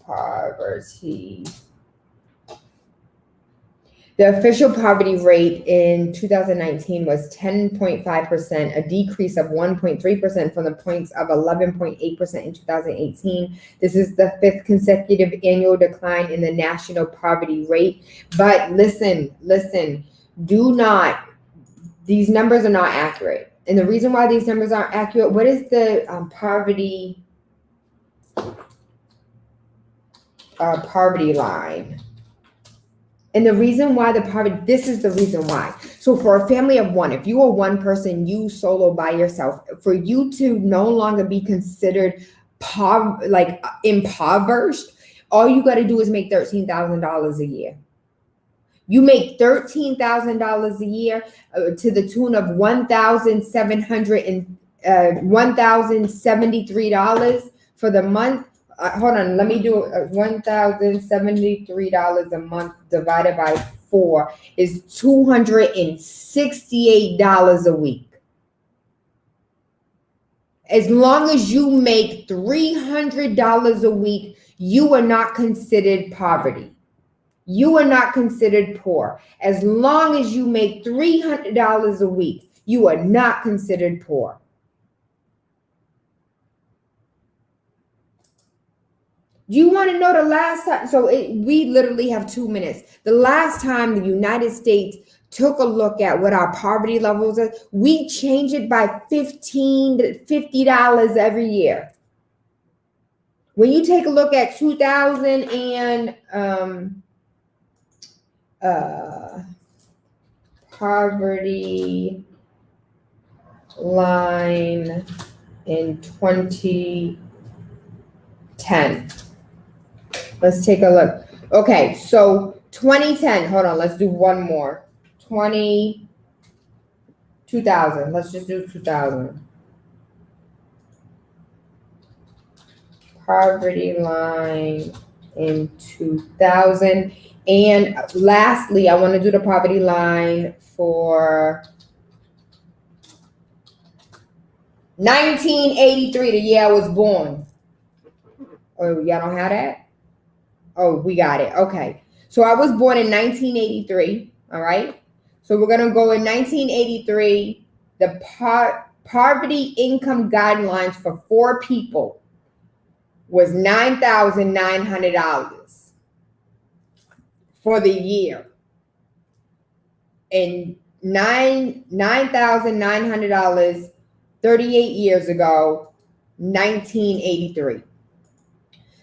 The official poverty rate in 2019 was 10.5%, a decrease of 1.3% from the points of 11.8% in 2018. This is the 5th consecutive annual decline in the national poverty rate. But listen, these numbers are not accurate. And the reason why these numbers aren't accurate, what is the poverty line? And the reason why this is the reason why. So for a family of 1, if you are 1 person, you solo by yourself, for you to no longer be considered impoverished, all you got to do is make $13,000 a year. You make $13,000 a year to the tune of $1,073 for the month. Hold on, let me do $1,073 a month divided by 4 is $268 a week. As long as you make $300 a week, you are not considered poverty. You are not considered poor. As long as you make $300 a week, you are not considered poor. Do you want to know the last time? So we literally have 2 minutes. The last time the United States took a look at what our poverty levels are, we change it by $15 to $50 every year. When you take a look at 2000 and poverty line in 2010. Let's take a look. Okay, so 2010. Hold on, let's do one more. 2000. Let's just do 2000. Poverty line in 2000. And lastly, I want to do the poverty line for 1983, the year I was born. Oh, y'all don't have that? Oh, we got it. Okay. So I was born in 1983. All right. So we're going to go in 1983. The poverty income guidelines for 4 people was $9,900 for the year. And $9,900 38 years ago, 1983.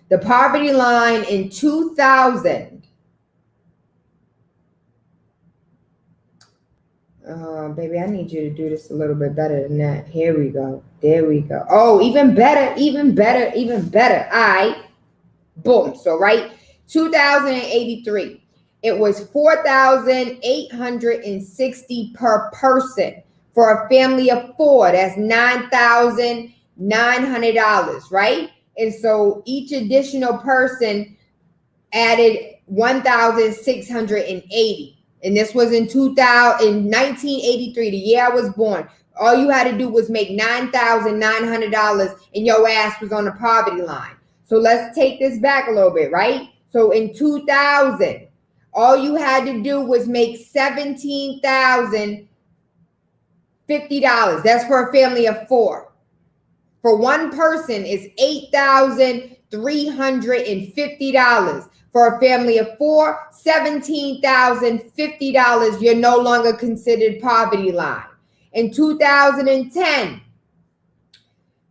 The poverty line in 2000. Baby, I need you to do this a little bit better than that. Here we go. There we go. Oh, even better, even better, even better. All right. Boom. So, right, 2083. It was $4,860 per person for a family of 4. That's $9,900, right? And so each additional person added $1,680. And this was in 1983, the year I was born. All you had to do was make $9,900 and your ass was on the poverty line. So let's take this back a little bit, right? So in 2000, all you had to do was make $17,050. That's for a family of 4. For one person, it's $8,350. For a family of 4, $17,050. You're no longer considered poverty line. In 2010,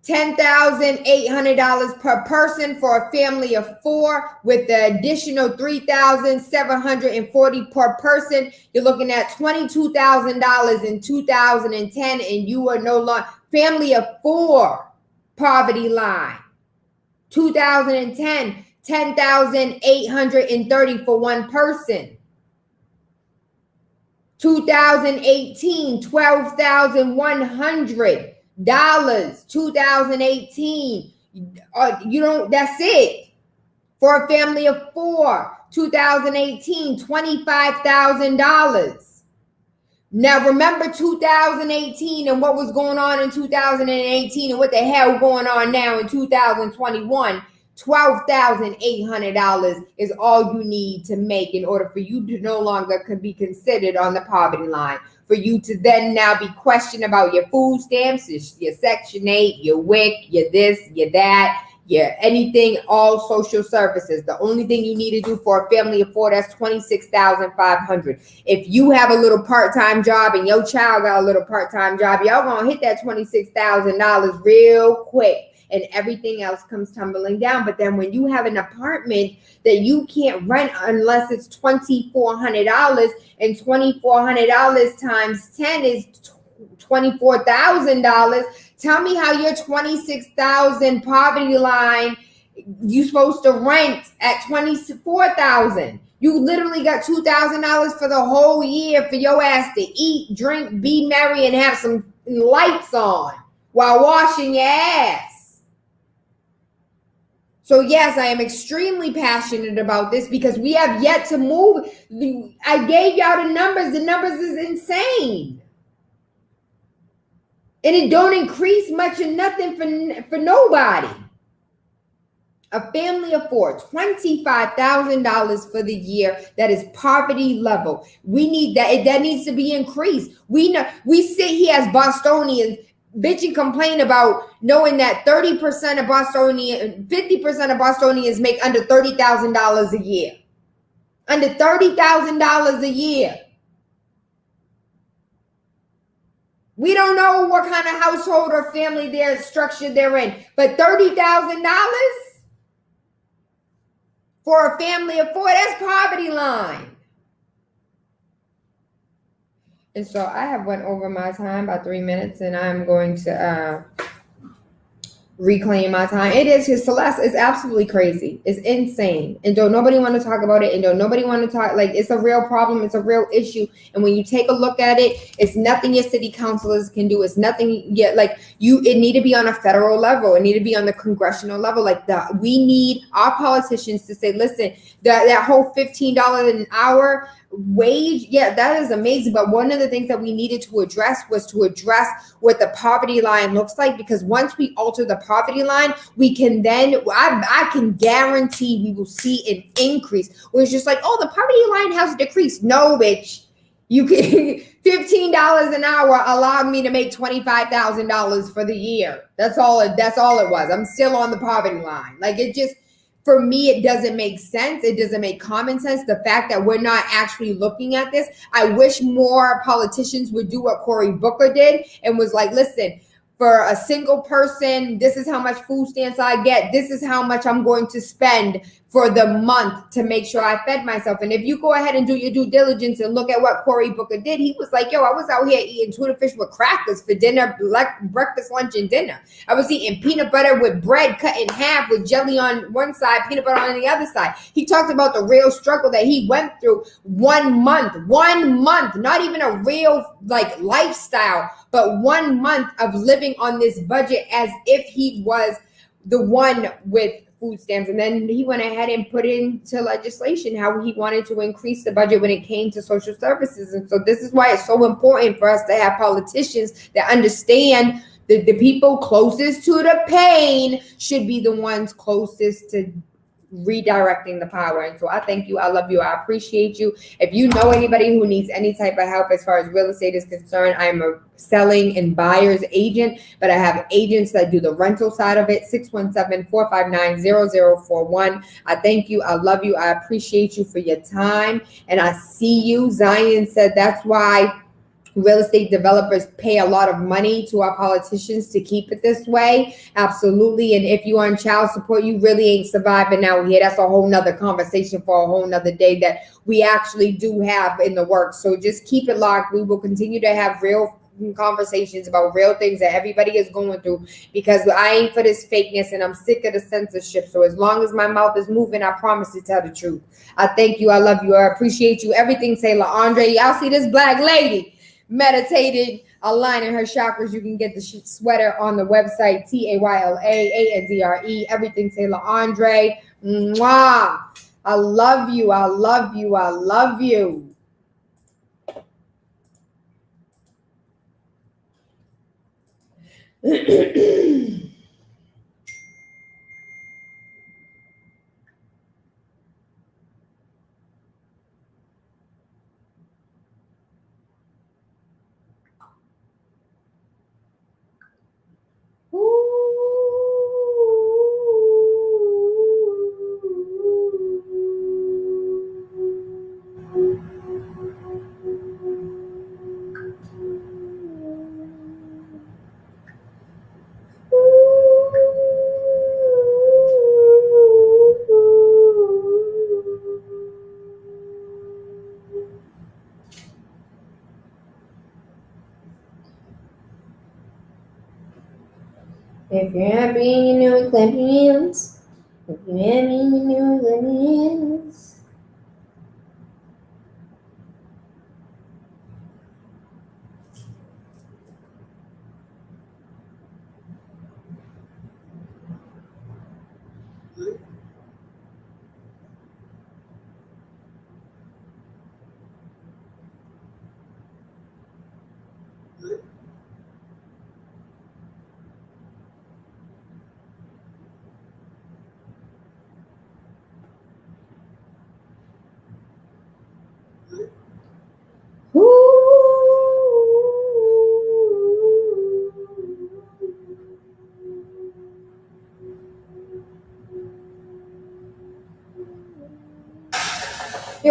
$10,800 per person for a family of 4, with the additional $3,740 per person. You're looking at $22,000 in 2010, and you are no longer family of 4 poverty line. 2010, $10,830 for one person. 2018, $12,100. 2018, that's it. For a family of 4, 2018, $25,000. Now remember 2018 and what was going on in 2018 and what the hell going on now in 2021. $12,800 is all you need to make in order for you to no longer be considered on the poverty line. For you to then now be questioned about your food stamps, your Section 8, your WIC, your this, your that, your anything, all social services. The only thing you need to do for a family of 4, that's $26,500. If you have a little part-time job and your child got a little part-time job, y'all gonna hit that $26,000 real quick. And everything else comes tumbling down. But then when you have an apartment that you can't rent unless it's $2,400, and $2,400 times 10 is $24,000. Tell me how your $26,000 poverty line, you're supposed to rent at $24,000. You literally got $2,000 for the whole year for your ass to eat, drink, be merry, and have some lights on while washing your ass. So yes, I am extremely passionate about this because we have yet to move. I gave y'all the numbers. The numbers is insane. And it don't increase much or nothing for nobody. A family of four, $25,000 for the year. That is poverty level. We need that. That needs to be increased. We know we sit here as Bostonians, bitch, and complain about knowing that 30% of Bostonians, 50% of Bostonians make under $30,000 a year. Under $30,000 a year. We don't know what kind of household or family structure they're in, but $30,000 for a family of four, that's poverty line. And so I have went over my time by 3 minutes, and I'm going to reclaim my time. It is his Celeste is absolutely crazy. It's insane. And don't nobody want to talk about it. And don't nobody want to talk. Like, it's a real problem. It's a real issue. And when you take a look at it, it's nothing your city councilors can do. It's nothing yet. Like, it need to be on a federal level. It need to be on the congressional level. Like, we need our politicians to say, listen, that whole $15 an hour wage, yeah, that is amazing. But one of the things that we needed to address was to address what the poverty line looks like, because once we alter the poverty line, we can then, I can guarantee we will see an increase where it's just like, oh, the poverty line has decreased. No, bitch, you can $15 an hour allowed me to make $25,000 for the year. That's all it was. I'm still on the poverty line. Like, it just, for me, it doesn't make sense. It doesn't make common sense. The fact that we're not actually looking at this. I wish more politicians would do what Cory Booker did and was like, listen, for a single person, this is how much food stamps I get. This is how much I'm going to spend for the month to make sure I fed myself. And if you go ahead and do your due diligence and look at what Cory Booker did, he was like, yo, I was out here eating tuna fish with crackers for dinner, breakfast, lunch, and dinner. I was eating peanut butter with bread cut in half with jelly on one side, peanut butter on the other side. He talked about the real struggle that he went through 1 month, not even a real like lifestyle, but 1 month of living on this budget as if he was the one with food stamps. And then he went ahead and put into legislation how he wanted to increase the budget when it came to social services. And so this is why it's so important for us to have politicians that understand that the people closest to the pain should be the ones closest to redirecting the power. And so I thank you. I love you. I appreciate you. If you know anybody who needs any type of help as far as real estate is concerned, I'm a selling and buyer's agent, but I have agents that do the rental side of it. 617-459-0041. I thank you. I love you. I appreciate you for your time. And I see you. Zion said that's why real estate developers pay a lot of money to our politicians to keep it this way. Absolutely. And if you are on child support, you really ain't surviving out here. That's a whole nother conversation for a whole nother day that we actually do have in the works. So just keep it locked. We will continue to have real conversations about real things that everybody is going through, because I ain't for this fakeness and I'm sick of the censorship. So as long as my mouth is moving, I promise to tell the truth. I thank you. I love you. I appreciate you. Everything TaylaAndre. Y'all see this black lady meditated, aligning her chakras. You can get the sweater on the website, TaylaAndre. Everything TaylaAndre. Mwah. I love you. I love you. I love you. If you're happy and you know it, clap your hands. If you're happy and you know it, clap your hands.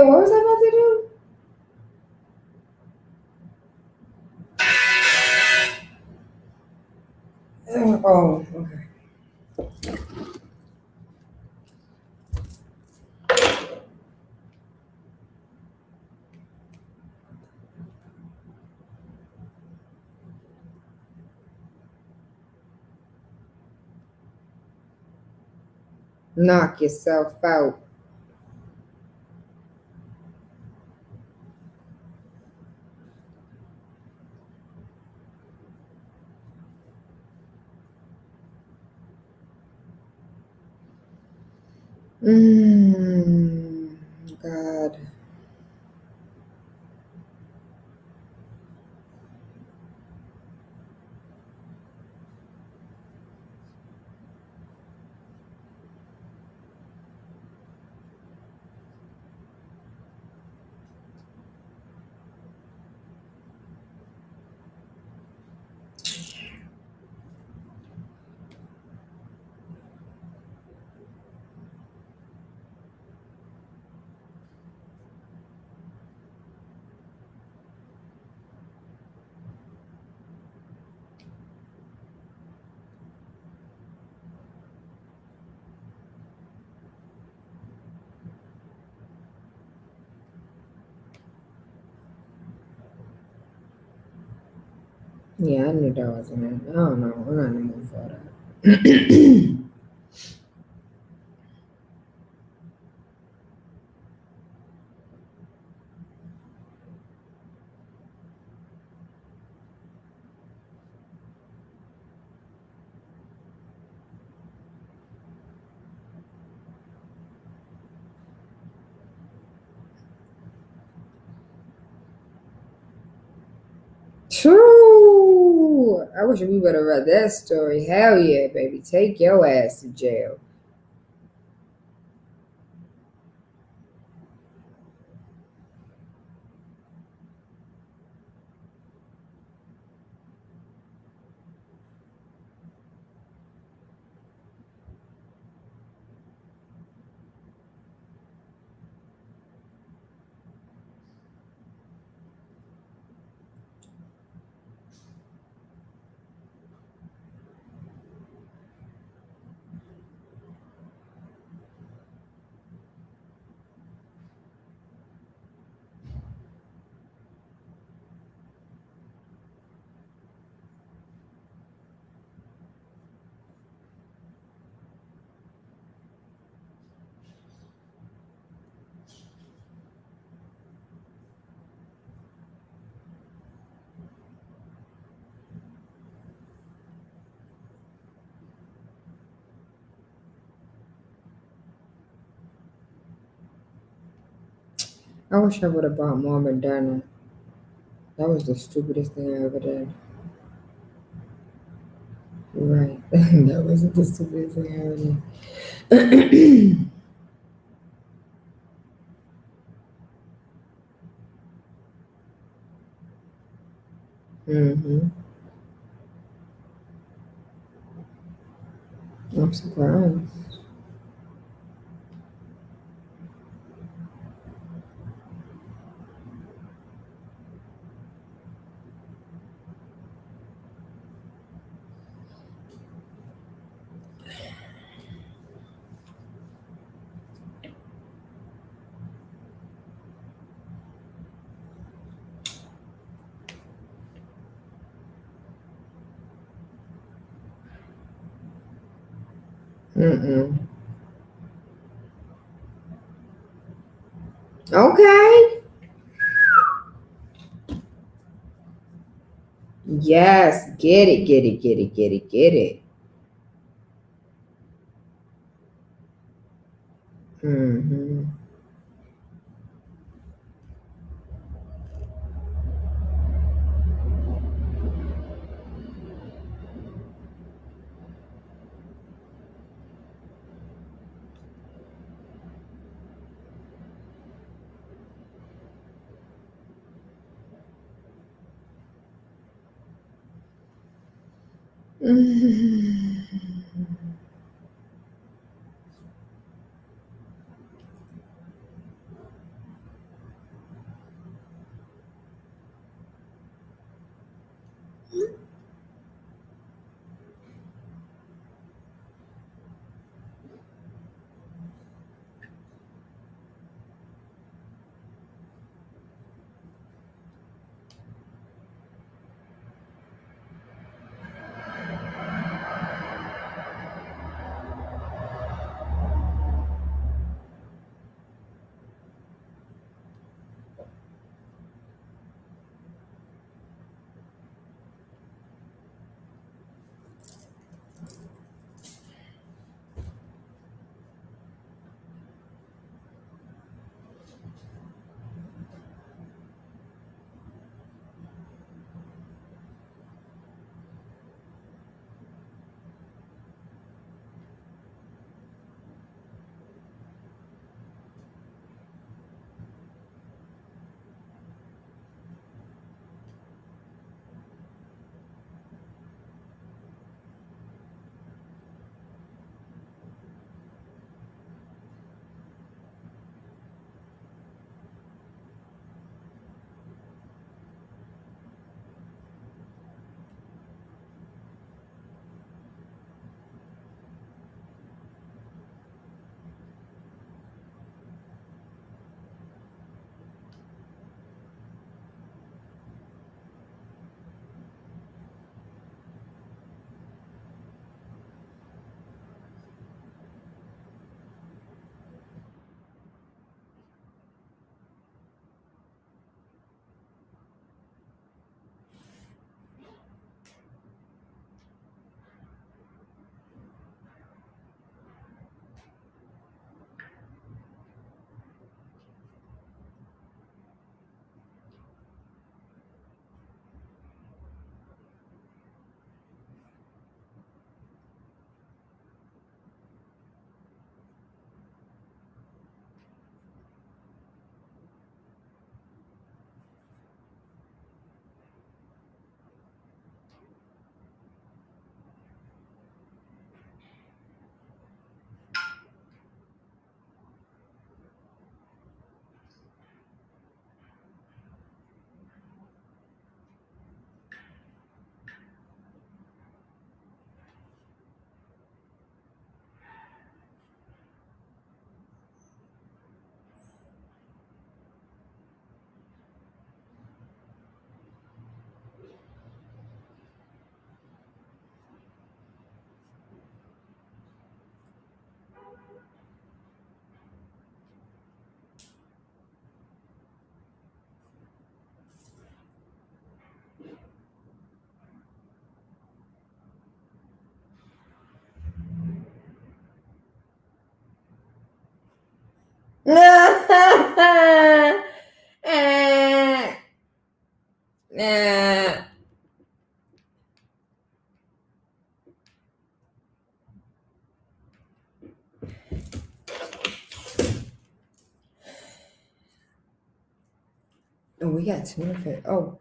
Yeah, what was I about to do? Oh, okay. Knock yourself out. God. Yeah, I knew that wasn't it. I don't know. We're gonna move for that. True. I wish we would have read that story. Hell yeah, baby. Take your ass to jail. I wish I would have bought more Moderna. That was the stupidest thing I ever did. You're right. That wasn't the stupidest thing I ever did. Mm-hmm. I'm surprised. Mm-mm. Okay. Yes. Get it, get it, get it, get it, get it. Mm-hmm. Oh, we got 250. Oh,